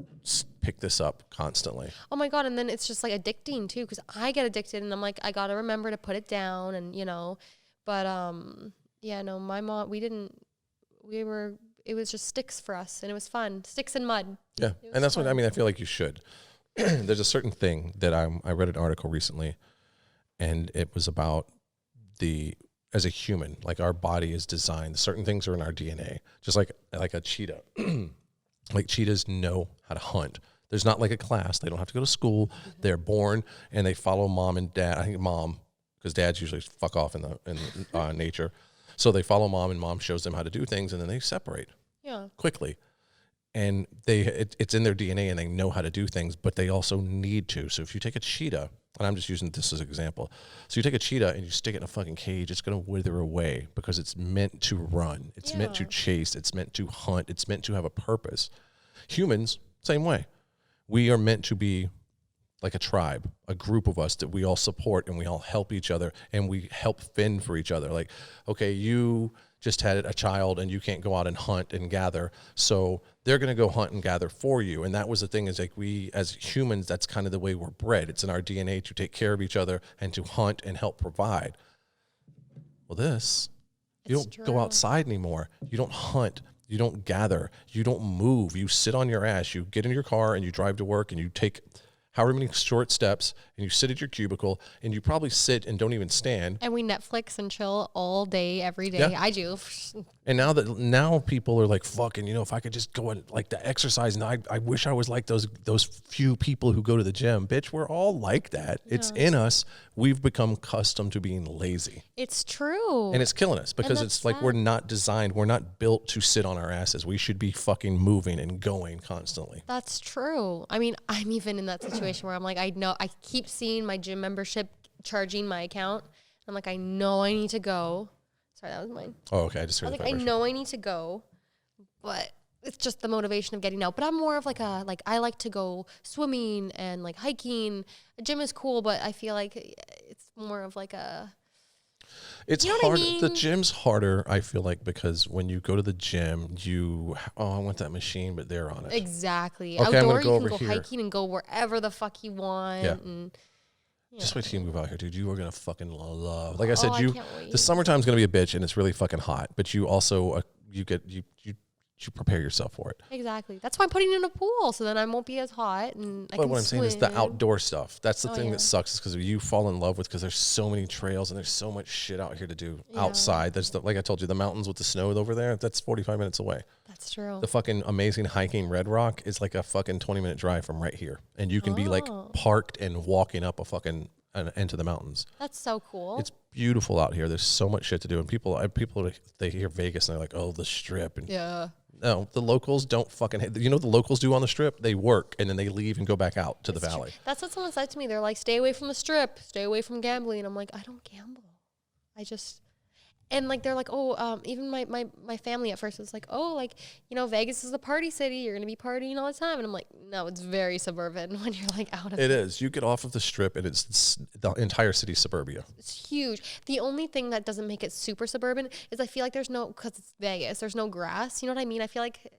pick this up constantly. Oh my God. And then it's just like addicting too. Cause I get addicted and I'm like, I got to remember to put it down and, but, no, my mom, it was just sticks for us and it was fun. Sticks and mud. Yeah. And that's fun. What I mean. I feel like you should. There's a certain thing that I read an article recently and it was about as a human, like our body is designed, certain things are in our DNA, just like a cheetah. Like cheetahs know how to hunt. There's not like a class. They don't have to go to school. They're born and they follow mom and dad. I think mom, because dads usually fuck off in nature. So they follow mom and mom shows them how to do things and then they separate quickly. And it's in their DNA and they know how to do things, but they also need to. So if you take a cheetah, and I'm just using this as an example. So you take a cheetah and you stick it in a fucking cage, it's going to wither away because it's meant to run. It's meant to chase. It's meant to hunt. It's meant to have a purpose. Humans, same way. We are meant to be like a tribe, a group of us that we all support and we all help each other and we help fend for each other. Like, okay, you just had a child and you can't go out and hunt and gather. So they're going to go hunt and gather for you. And that was the thing is like we as humans, that's kind of the way we're bred. It's in our DNA to take care of each other and to hunt and help provide. Well, you don't go outside anymore. You don't hunt. You don't gather. You don't move. You sit on your ass. You get in your car and you drive to work and you take however many short steps, and you sit at your cubicle, and you probably sit and don't even stand. And we Netflix and chill all day, every day. Yeah. I do. And now people are like, fucking, if I could just go and like the exercise, and I wish I was like those few people who go to the gym. Bitch, we're all like that. Yeah. It's in us. We've become accustomed to being lazy. It's true. And it's killing us because it's like we're not built to sit on our asses. We should be fucking moving and going constantly. That's true. I mean, I'm even in that situation where I'm like, I know I keep seeing my gym membership charging my account. I'm like, I know I need to go. Sorry, that was mine. Oh, okay. I just heard I know I need to go, but it's just the motivation of getting out. But I'm more of I like to go swimming and like hiking. A gym is cool, but I feel like it's more of like a. It's hard. I mean? The gym's harder, I feel like, because when you go to the gym, I want that machine, but they're on it. Exactly. Okay, Outdoor, I'm gonna you can go hiking and go wherever the fuck you want. Yeah. And, just wait till you move out here, dude. You are going to fucking love. Like I said, the summertime's going to be a bitch and it's really fucking hot, but you also, you prepare yourself for it. Exactly. That's why I'm putting in a pool, so then I won't be as hot and I can what I'm swim. saying is the outdoor stuff. That's the thing that sucks is because you fall in love with, because there's so many trails and there's so much shit out here to do outside. There's like I told you, the mountains with the snow over there, that's 45 minutes away. That's true. The fucking amazing hiking Red Rock is like a fucking 20-minute drive from right here. And you can be like parked and walking up a fucking into the mountains. That's so cool. It's beautiful out here. There's so much shit to do. And people they hear Vegas and they're like, oh, the Strip. And no, the locals don't fucking what the locals do on the Strip? They work and then they leave and go back out to the valley. That's what someone said to me. They're like, stay away from the Strip, stay away from gambling. I'm like, I don't gamble. And like they're like, oh, even my family at first was like, oh, like, you know, Vegas is a party city. You're gonna be partying all the time, and I'm like, no, it's very suburban when you're like out of it. Is. You get off of the strip, and it's the entire city suburbia. It's huge. The only thing that doesn't make it super suburban is I feel like there's no, because it's Vegas, there's no grass. You know what I mean? I feel like.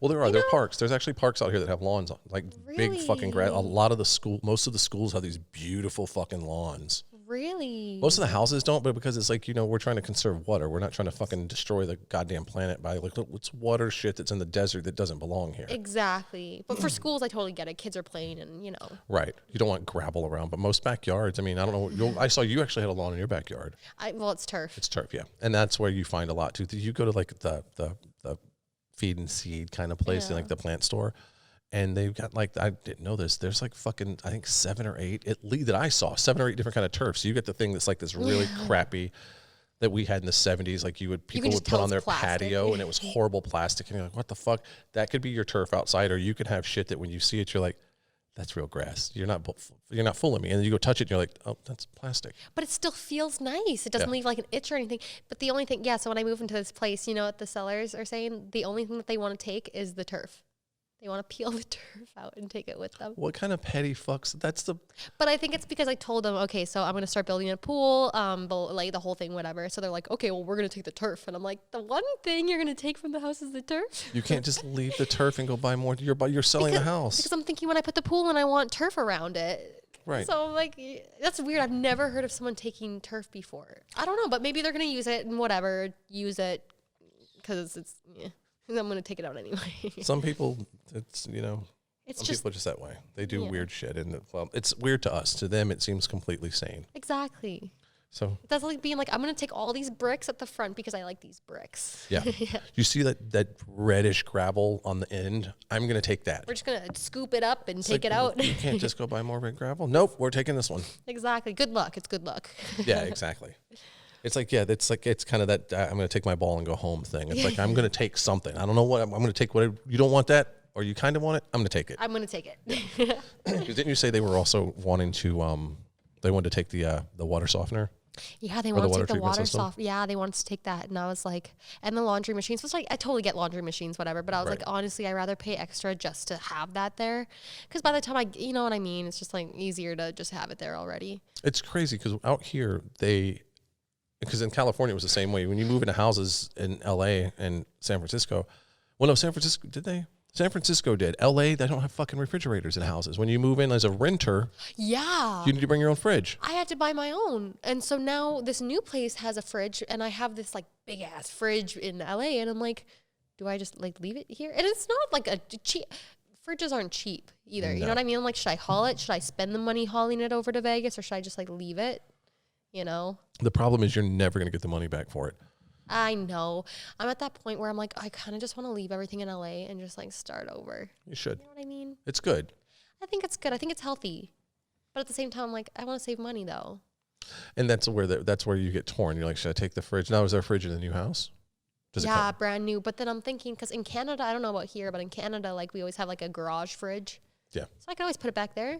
Well, there are parks. There's actually parks out here that have lawns, like big fucking grass. A lot of most of the schools have these beautiful fucking lawns. Really? Most of the houses don't, but because it's like, you know, we're trying to conserve water. We're not trying to fucking destroy the goddamn planet by like, it's water shit that's in the desert that doesn't belong here. Exactly. But for schools, I totally get it. Kids are playing and, you know. Right. You don't want gravel around, but most backyards, I mean, I don't know. I saw you actually had a lawn in your backyard. Well, it's turf. It's turf, yeah. And that's where you find a lot too. You go to like the feed and seed kind of place in like the plant store. And they've got like, I didn't know this. There's like fucking, I think 7 or 8 at least that I saw 7 or 8 different kind of turf. So you get the thing that's like this really crappy that we had in the 70s. Like people would put on their patio and it was horrible plastic. And you're like, what the fuck? That could be your turf outside. Or you could have shit that when you see it, you're like, that's real grass. You're not fooling me. And then you go touch it and you're like, oh, that's plastic. But it still feels nice. It doesn't leave like an itch or anything. But the only thing, so when I move into this place, you know what the sellers are saying? The only thing that they want to take is the turf. They want to peel the turf out and take it with them. What kind of petty fucks? But I think it's because I told them, okay, so I'm going to start building a pool, like the whole thing, whatever. So they're like, okay, well, we're going to take the turf. And I'm like, the one thing you're going to take from the house is the turf? You can't just leave the turf and go buy more. You're selling the house. Because I'm thinking when I put the pool in, I want turf around it. Right. So I'm like, that's weird. I've never heard of someone taking turf before. I don't know, but maybe they're going to use it and whatever, use it because it's, I'm going to take it out anyway. Some people, people are just that way. They do weird shit. And it's weird to us. To them, it seems completely sane. Exactly. So that's like being like, I'm going to take all these bricks at the front because I like these bricks. Yeah. You see that reddish gravel on the end? I'm going to take that. We're just going to scoop it up and take it out. You can't just go buy more red gravel. Nope. We're taking this one. Exactly. Good luck. It's good luck. Yeah, exactly. It's like, it's kind of that I'm going to take my ball and go home thing. It's like, I'm going to take something. I don't know what I'm going to take. What you don't want that, or you kind of want it. I'm going to take it. I'm going to take it. Because didn't you say they were also wanting to, they wanted to take the water softener? Yeah, they wanted to take the water softener. Yeah, they wanted to take that. And I was like, and the laundry machines. So like, I totally get laundry machines, whatever. But I was like, honestly, I'd rather pay extra just to have that there. Because by the time you know what I mean? It's just like easier to just have it there already. It's crazy because out here, because in California it was the same way. When you move into houses in LA and San Francisco, well, no, San Francisco, did they? San Francisco did. LA, they don't have fucking refrigerators in houses. When you move in as a renter, you need to bring your own fridge. I had to buy my own. And so now this new place has a fridge and I have this like big ass fridge in LA and I'm like, do I just like leave it here? And it's not like a cheap, fridges aren't cheap either. No. You know what I mean? I'm like, should I haul it? Should I spend the money hauling it over to Vegas or should I just like leave it? You know? The problem is you're never going to get the money back for it. I know. I'm at that point where I'm like, I kind of just want to leave everything in LA and just like start over. You should. You know what I mean? It's good. I think it's good. I think it's healthy. But at the same time, I'm like, I want to save money though. And that's where you get torn. You're like, should I take the fridge? Now, is there a fridge in the new house? Yeah, brand new. But then I'm thinking, because in Canada, I don't know about here, but in Canada, like we always have like a garage fridge. Yeah. So I can always put it back there.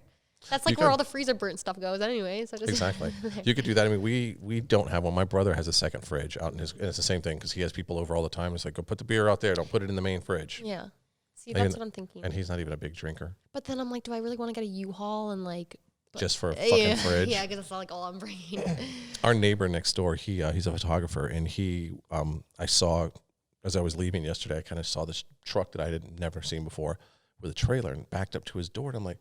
That's like where all the freezer burnt stuff goes anyway. So just exactly. You could do that. I mean, we don't have one. My brother has a second fridge out in his, and it's the same thing because he has people over all the time. It's like, go put the beer out there. Don't put it in the main fridge. Yeah. See, that's what I'm thinking. And he's not even a big drinker. But then I'm like, do I really want to get a U-Haul and like... just for a fucking fridge? Yeah, because it's not like all I'm bringing. Our neighbor next door, he's a photographer, and I saw, as I was leaving yesterday, I kind of saw this truck that I had never seen before with a trailer and backed up to his door, and I'm like,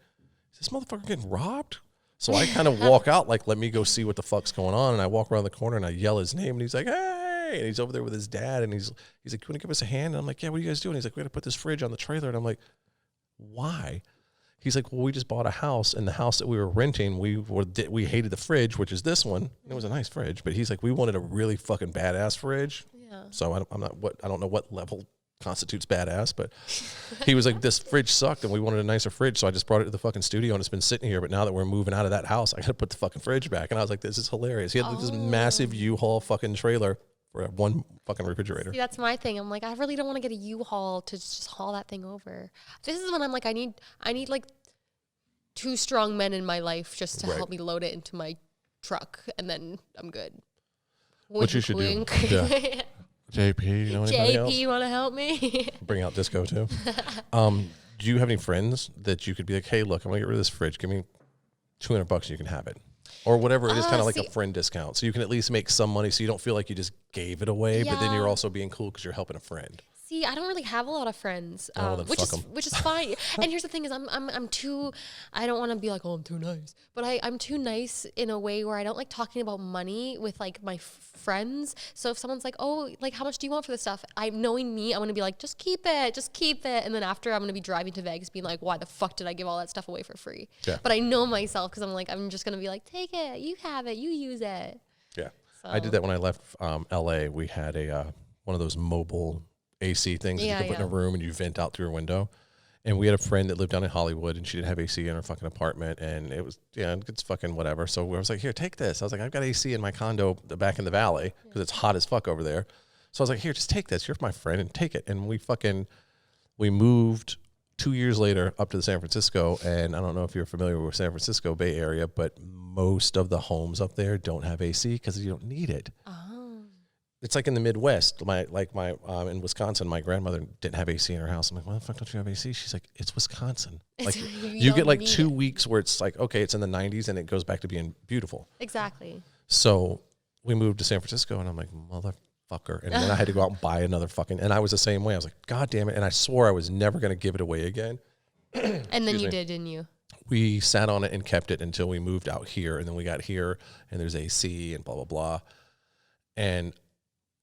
is this motherfucker getting robbed? So I kind of walk out, like, let me go see what the fuck's going on. And I walk around the corner and I yell his name and he's like, hey, and he's over there with his dad. And he's like, you want to give us a hand? And I'm like, yeah, what are you guys doing? He's like, we're going to put this fridge on the trailer. And I'm like, why? He's like, well, we just bought a house, and the house that we were renting, we hated the fridge, which is this one. And it was a nice fridge, but he's like, we wanted a really fucking badass fridge. Yeah. So I don't know what level constitutes badass, but he was like, this fridge sucked and we wanted a nicer fridge, so I just brought it to the fucking studio and it's been sitting here, but now that we're moving out of that house, I gotta put the fucking fridge back. And I was like, this is hilarious. He had like this massive U-Haul fucking trailer for one fucking refrigerator. See, that's my thing. I'm like, I really don't want to get a U-Haul to just haul that thing over. This is when I'm like, I need like 2 strong men in my life just to help me load it into my truck, and then I'm good. What you should wink. do. Yeah. JP, you know anybody else? JP, you want to help me? Bring out disco too. Do you have any friends that you could be like, hey, look, I'm gonna get rid of this fridge. Give me $200 and you can have it. Or whatever it is, kind of like a friend discount. So you can at least make some money so you don't feel like you just gave it away, but then you're also being cool because you're helping a friend. See, I don't really have a lot of friends, which is fine. And here's the thing: is I'm too. I don't want to be like, oh, I'm too nice, but I'm too nice in a way where I don't like talking about money with like my friends. So if someone's like, oh, like how much do you want for this stuff? Knowing me, I'm gonna be like, just keep it, and then after I'm gonna be driving to Vegas, being like, why the fuck did I give all that stuff away for free? Yeah. But I know myself because I'm just gonna be like, take it, you have it, you use it. Yeah, so. I did that when I left LA. We had a one of those mobile AC things that you can put in a room and you vent out through a window. And we had a friend that lived down in Hollywood and she didn't have AC in her fucking apartment. And it was, it's fucking whatever. So I was like, here, take this. I was like, I've got AC in my condo back in the valley because it's hot as fuck over there. So I was like, here, just take this. You're my friend and take it. And we moved 2 years later up to San Francisco. And I don't know if you're familiar with San Francisco Bay Area, but most of the homes up there don't have AC because you don't need it. It's like in the Midwest, in Wisconsin, my grandmother didn't have AC in her house. I'm like, why the fuck don't you have AC? She's like, it's Wisconsin. Like you get like 2 weeks where it's like, okay, it's in the 90s and it goes back to being beautiful. Exactly. So we moved to San Francisco and I'm like, motherfucker. And then I had to go out and buy another and I was the same way. I was like, God damn it. And I swore I was never going to give it away again. And then you did, didn't you? We sat on it and kept it until we moved out here. And then we got here and there's AC and blah, blah, blah. And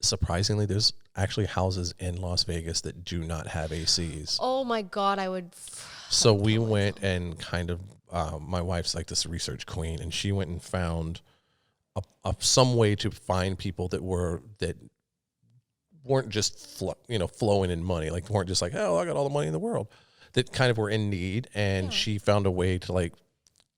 surprisingly, there's actually houses in Las Vegas that do not have ACs. Oh my God, I would. So we went and kind of, my wife's like this research queen, and she went and found some way to find people that weren't just flowing in money, like weren't just like, oh, I got all the money in the world, that kind of were in need, and she found a way to like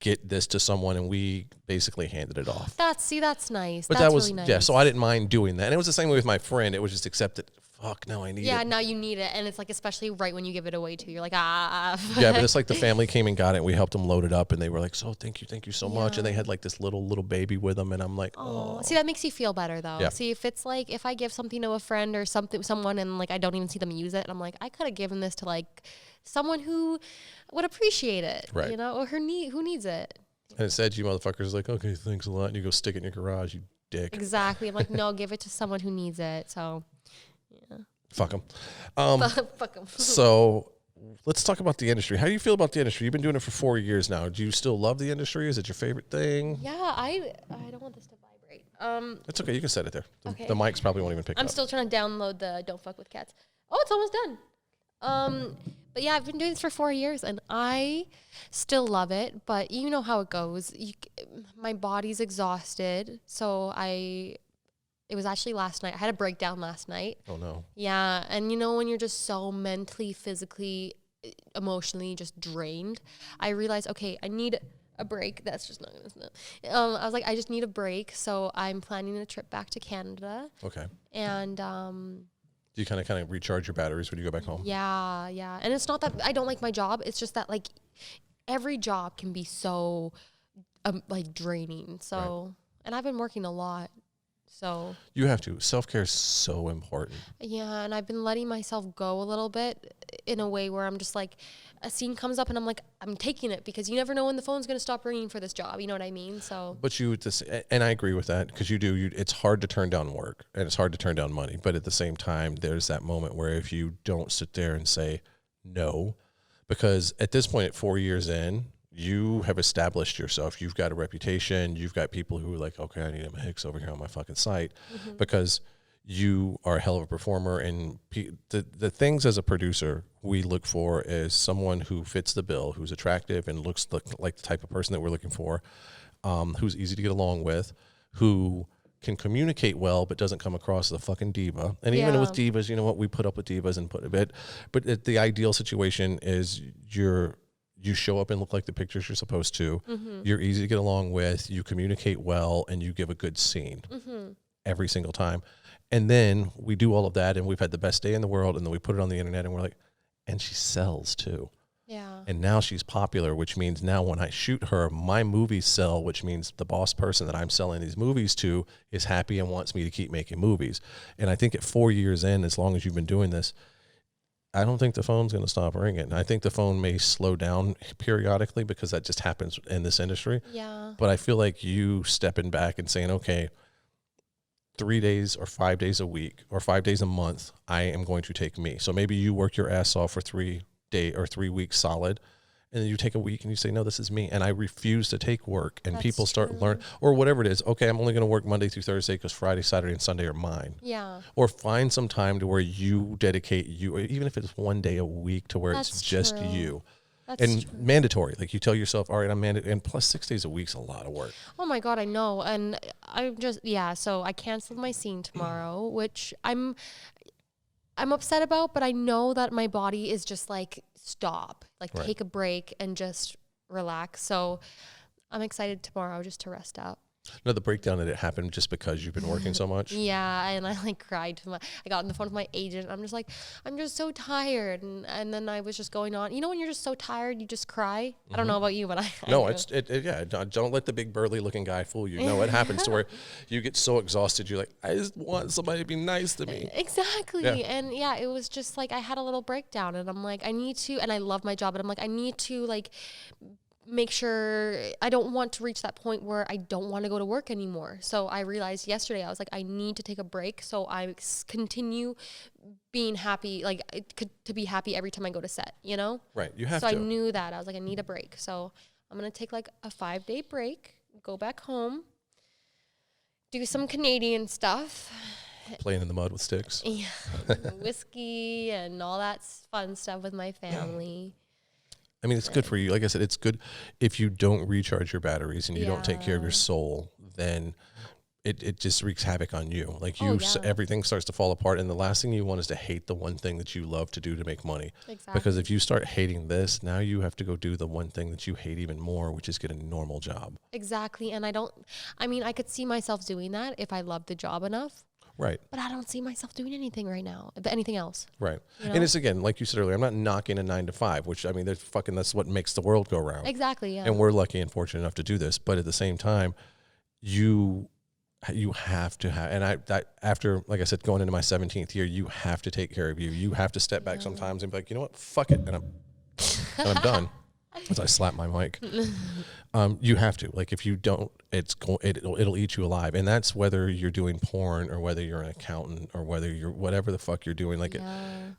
get this to someone, and we basically handed it off. That's nice. But that's that was really nice. Yeah. So I didn't mind doing that, and it was the same way with my friend. It was just accepted. Fuck, now I need it. Yeah, now you need it, and it's like especially right when you give it away too. You're like Yeah, but it's like the family came and got it. And we helped them load it up, and they were like, "So thank you so much." And they had like this little baby with them, and I'm like, "Oh." See, that makes you feel better though. Yeah. See, if it's like if I give something to a friend or someone, and like I don't even see them use it, and I'm like, I could have given this to like someone who would appreciate it, right? Or who needs it. And it said, you motherfuckers, like, okay, thanks a lot. And you go stick it in your garage, you dick. Exactly. I'm like, no, give it to someone who needs it. So, yeah. Fuck them. Fuck them. So let's talk about the industry. How do you feel about the industry? You've been doing it for 4 years now. Do you still love the industry? Is it your favorite thing? Yeah, I don't want this to vibrate. It's okay. You can set it there. Okay. The mics probably won't even pick it up. I'm still trying to download the Don't Fuck With Cats. Oh, it's almost done. But yeah, I've been doing this for 4 years and I still love it, but you know how it goes. My body's exhausted. So it was actually last night. I had a breakdown last night. Oh no. Yeah. And when you're just so mentally, physically, emotionally just drained, I realized, okay, I need a break. That's just not going to, I was like, I just need a break. So I'm planning a trip back to Canada. Okay. And, do you kind of recharge your batteries when you go back home? Yeah. And it's not that I don't like my job. It's just that like every job can be so like draining. So, right. And I've been working a lot. So you have to. Self-care is so important. Yeah. And I've been letting myself go a little bit in a way where I'm just like, a scene comes up and I'm like, I'm taking it because you never know when the phone's going to stop ringing for this job. You know what I mean? So, but and I agree with that because it's hard to turn down work and it's hard to turn down money. But at the same time, there's that moment where if you don't sit there and say no, because at this point, at 4 years in, you have established yourself. You've got a reputation. You've got people who are like, okay, I need Emma Hix over here on my fucking site because you are a hell of a performer. And the things as a producer we look for is someone who fits the bill, who's attractive and looks like the type of person that we're looking for, who's easy to get along with, who can communicate well but doesn't come across as a fucking diva. And even with divas, you know what, we put up with divas and put a bit. But the ideal situation is you show up and look like the pictures you're supposed to. You're easy to get along with. You communicate well and you give a good scene every single time. And then we do all of that and we've had the best day in the world and then we put it on the internet and we're like, and she sells too. Yeah. And now she's popular, which means now when I shoot her, my movies sell, which means the boss person that I'm selling these movies to is happy and wants me to keep making movies. And I think at 4 years in, as long as you've been doing this, I don't think the phone's going to stop ringing. I think the phone may slow down periodically because that just happens in this industry. Yeah. But I feel like you stepping back and saying, okay, 3 days or 5 days a week or 5 days a month, I am going to take me. So maybe you work your ass off for 3 days or 3 weeks solid, and then you take a week and you say, no, this is me. And I refuse to take work. And That's people start true. learn or whatever it is. Okay, I'm only going to work Monday through Thursday because Friday, Saturday, and Sunday are mine. Yeah. Or find some time to where you dedicate you, even if it's 1 day a week to where That's it's just true. you. That's And true. mandatory. Like you tell yourself, all right, I'm mandatory. And plus 6 days a week's a lot of work. Oh my God, I know. And I'm just, yeah, so I canceled my scene tomorrow, which I'm upset about, but I know that my body is just like, stop, like Right. take a break and just relax. So I'm excited tomorrow just to rest up. No, the breakdown that it happened just because you've been working so much. Yeah, and I like cried I got on the phone with my agent. I'm just like, I'm just so tired. And then I was just going on. You know when you're just so tired, you just cry? I don't know about you, but I No, do. yeah. Don't let the big burly looking guy fool you. No, it happens to where you get so exhausted. You're like, I just want somebody to be nice to me. Exactly. Yeah. And yeah, it was just like I had a little breakdown and I'm like, I need to, and I love my job, but I'm like, I need to like make sure I don't want to reach that point where I don't want to go to work anymore. So I realized yesterday, I was like, I need to take a break. So I continue being happy, like to be happy every time I go to set, you know? Right. You have So to. I knew that. I was like, I need a break. So I'm going to take like a 5-day break, go back home, do some Canadian stuff. Playing in the mud with sticks. Yeah, whiskey and all that fun stuff with my family. I mean, it's good for you. Like I said, it's good if you don't recharge your batteries and you don't take care of your Yeah. soul, then it just wreaks havoc on you. Like you, Oh, yeah. everything starts to fall apart. And the last thing you want is to hate the one thing that you love to do to make money. Exactly. Because if you start hating this, now you have to go do the one thing that you hate even more, which is get a normal job. Exactly. And I could see myself doing that if I loved the job enough, Right. but I don't see myself doing anything right now, anything else. Right. You know? And it's again, like you said earlier, I'm not knocking a 9 to 5, which I mean, that's what makes the world go round. Exactly. Yeah. And we're lucky and fortunate enough to do this. But at the same time, you have to have, and after, like I said, going into my 17th year, you have to take care of you. You have to step back sometimes and be like, you know what, fuck it. And I'm done. As I slap my mic. You have to, like, if you don't, it'll eat you alive. And that's whether you're doing porn or whether you're an accountant or whether you're whatever the fuck you're doing. Like,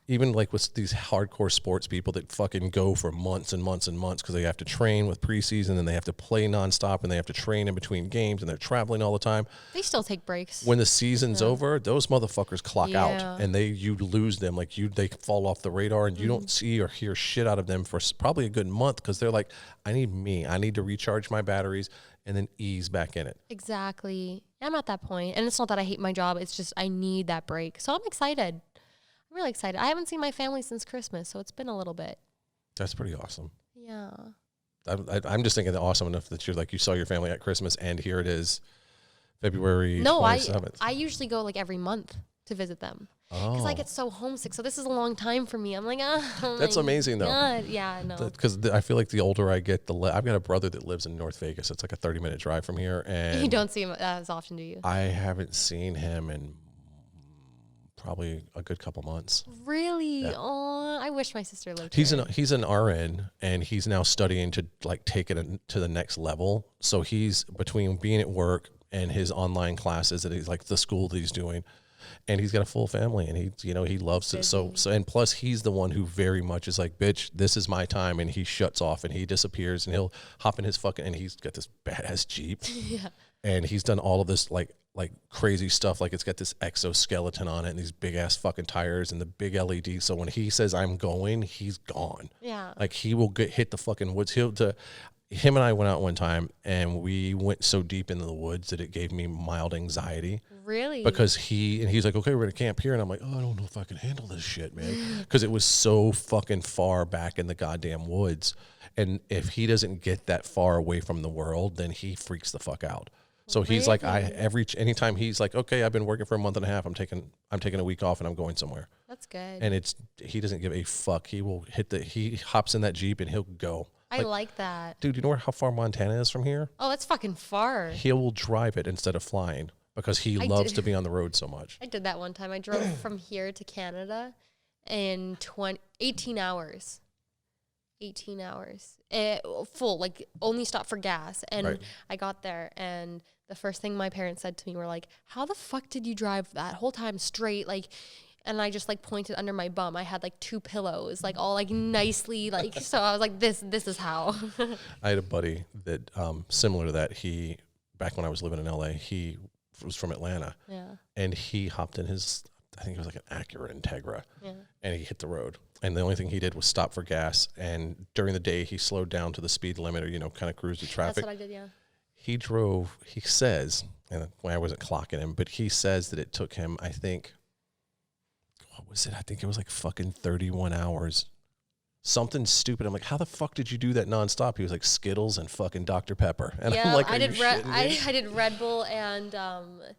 even like with these hardcore sports people that fucking go for months and months and months because they have to train with preseason and they have to play nonstop and they have to train in between games and they're traveling all the time. They still take breaks. When the season's over, those motherfuckers clock Yeah. out and you lose them. Like they fall off the radar and you don't see or hear shit out of them for probably a good month because they're like, I need to recharge my batteries and then ease back in it. Exactly. I'm at that point. And it's not that I hate my job. It's just I need that break. So I'm excited. I'm really excited. I haven't seen my family since Christmas, so it's been a little bit. That's pretty awesome. Yeah. I'm just thinking that awesome enough that you're like, you saw your family at Christmas and here it is February No, 27th. I usually go like every month to visit them. Because I get so homesick. So this is a long time for me. I'm like, oh That's my amazing, though. God. Yeah, no. Because I feel like the older I get, I've got a brother that lives in North Vegas. It's like a 30-minute drive from here. And You don't see him as often, do you? I haven't seen him in probably a good couple months. Really? Yeah. Oh, I wish my sister lived He's here. he's an RN and he's now studying to like take it to the next level. So he's between being at work and his online classes that he's like the school that he's doing. And he's got a full family and he loves it. So, and plus he's the one who very much is like, bitch, this is my time. And he shuts off and he disappears and he'll hop in his and he's got this badass Jeep. Yeah. And he's done all of this like crazy stuff. Like it's got this exoskeleton on it and these big ass fucking tires and the big LED. So when he says I'm going, he's gone. Yeah. Like he will hit the fucking woods. Him and I went out one time and we went so deep into the woods that it gave me mild anxiety. Really? Because he's like, okay, we're gonna camp here, and I'm like, oh, I don't know if I can handle this shit, man, because it was so fucking far back in the goddamn woods, and if he doesn't get that far away from the world, then he freaks the fuck out. So he's like, Really? anytime he's like, okay, I've been working for a month and a half. I'm taking a week off and I'm going somewhere. That's good. And he doesn't give a fuck. He hops in that Jeep and he'll go. I like that. Dude, you know how far Montana is from here? Oh, that's fucking far. He will drive it instead of flying because he loves to be on the road so much. I did that one time. I drove from here to Canada in 18 hours. 18 hours. Full, like only stop for gas. And I got there and the first thing my parents said to me were like, how the fuck did you drive that whole time straight? Like, and I just like pointed under my bum. I had like 2 pillows, like all like nicely, like, so I was like, this is how. I had a buddy that, similar to that, back when I was living in LA, he was from Atlanta. Yeah. And he hopped in I think it was like an Acura Integra. Yeah. And he hit the road. And the only thing he did was stop for gas. And during the day, he slowed down to the speed limit or, kind of cruised the traffic. That's what I did, yeah. He says, and I wasn't clocking him, but he says that it took him, I think, what was it? I think it was like fucking 31 hours. Something stupid. I'm like, how the fuck did you do that nonstop? He was like Skittles and fucking Dr. Pepper. And yeah, I'm like, I did Red Bull and what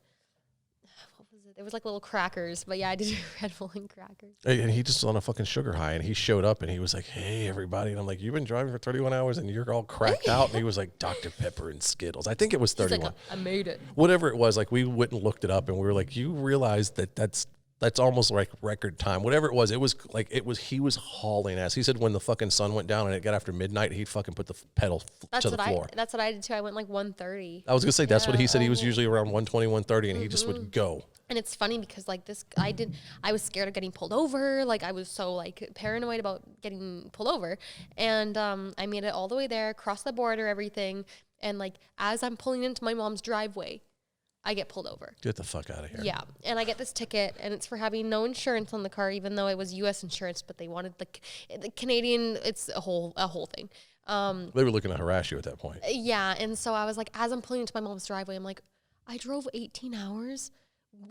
was it? It was like little crackers, but yeah, I did Red Bull and crackers. And he just was on a fucking sugar high, and he showed up and he was like, hey, everybody. And I'm like, you've been driving for 31 hours and you're all cracked out. And he was like, Dr. Pepper and Skittles. I think it was 31. Like, I made it. Whatever it was, like we went and looked it up and we were like, you realize that's almost like record time. Whatever it was he was hauling ass. He said when the fucking sun went down and it got after midnight, he'd fucking put the pedal to the floor. That's what I did too. I went like 130. I was gonna say that's what he said. He was usually around 120, 130, and he just would go. And it's funny because like I was scared of getting pulled over. Like I was so like paranoid about getting pulled over. And I made it all the way there, crossed the border, everything. And like as I'm pulling into my mom's driveway, I get pulled over. Get the fuck out of here. Yeah. And I get this ticket and it's for having no insurance on the car, even though it was US insurance, but they wanted the Canadian, it's a whole thing. They were looking to harass you at that point. Yeah. And so I was like, as I'm pulling into my mom's driveway, I'm like, I drove 18 hours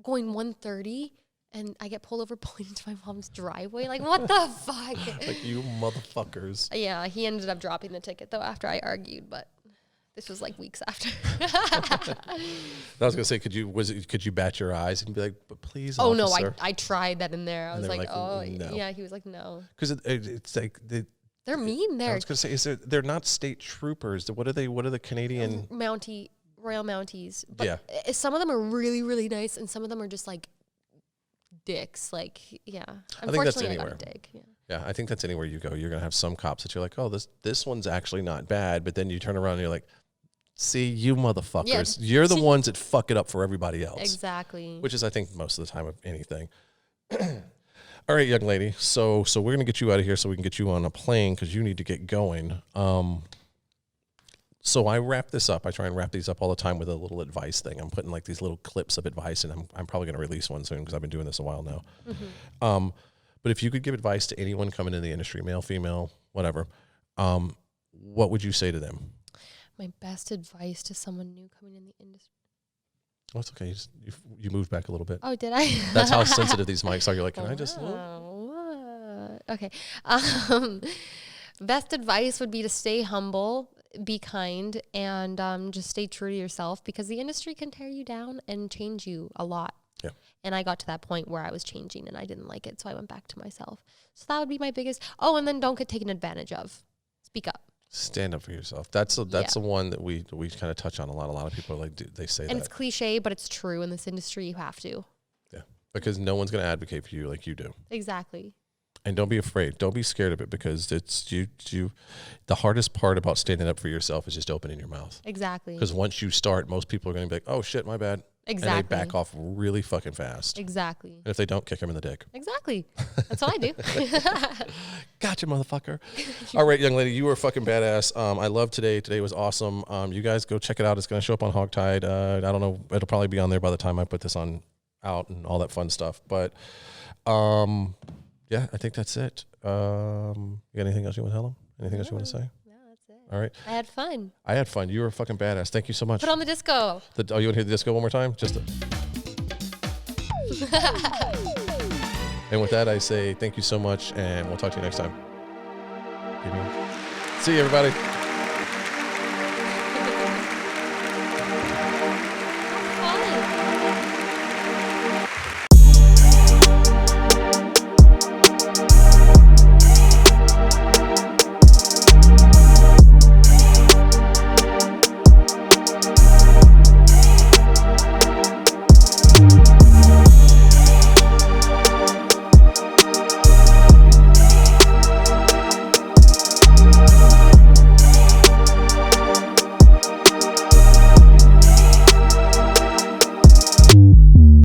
going 130 and I get pulled over pulling into my mom's driveway. Like, what the fuck? Like, you motherfuckers. Yeah. He ended up dropping the ticket though after I argued, but this was like weeks after. I was gonna say, could you bat your eyes and be like, "But please, oh officer. no, I tried that in there. I was like, oh no. yeah. He was like, no, because it's like they're mean there. I was gonna say, they're not state troopers. What are they? What are the Canadian Royal Mounties? But yeah, some of them are really really nice, and some of them are just like dicks. Like yeah, I think that's unfortunately, I anywhere. got a dick. Yeah. Yeah, I think that's anywhere you go. You're gonna have some cops that you're like, oh, this one's actually not bad, but then you turn around and you're like, see, you motherfuckers, you're the ones that fuck it up for everybody else. Exactly. Which is, I think, most of the time of anything. All right, young lady. So we're gonna get you out of here so we can get you on a plane because you need to get going. So I wrap this up. I try and wrap these up all the time with a little advice thing. I'm putting like these little clips of advice, and I'm probably gonna release one soon because I've been doing this a while now. Mm-hmm. But if you could give advice to anyone coming in the industry, male, female, whatever, what would you say to them? My best advice to someone new coming in the industry. Oh, it's okay. You moved back a little bit. Oh, did I? That's how sensitive these mics are. You're like, can I just? What? Okay. Best advice would be to stay humble, be kind, and just stay true to yourself because the industry can tear you down and change you a lot. Yeah. And I got to that point where I was changing and I didn't like it, so I went back to myself. So that would be my biggest. Oh, and then don't get taken advantage of. Speak up. Stand up for yourself. That's the one that we kind of touch on a lot. A lot of people are like, they say that. And it's cliche, but it's true in this industry. You have to. Yeah, because no one's going to advocate for you like you do. Exactly. And don't be afraid. Don't be scared of it because it's you. The hardest part about standing up for yourself is just opening your mouth. Exactly. Because once you start, most people are going to be like, "Oh shit, my bad." Exactly. And they back off really fucking fast. Exactly. And if they don't, kick them in the dick. Exactly. That's what I do. Gotcha, motherfucker. All right, young lady, you were fucking badass. I love today. Today was awesome. You guys go check it out. It's going to show up on Hogtied. I don't know. It'll probably be on there by the time I put this on out and all that fun stuff. But yeah, I think that's it. You got anything else you want to tell them? Anything else you want to say? All right. I had fun. I had fun. You were fucking badass. Thank you so much. Put on the disco. You want to hear the disco one more time? And with that, I say thank you so much, and we'll talk to you next time. See you, everybody.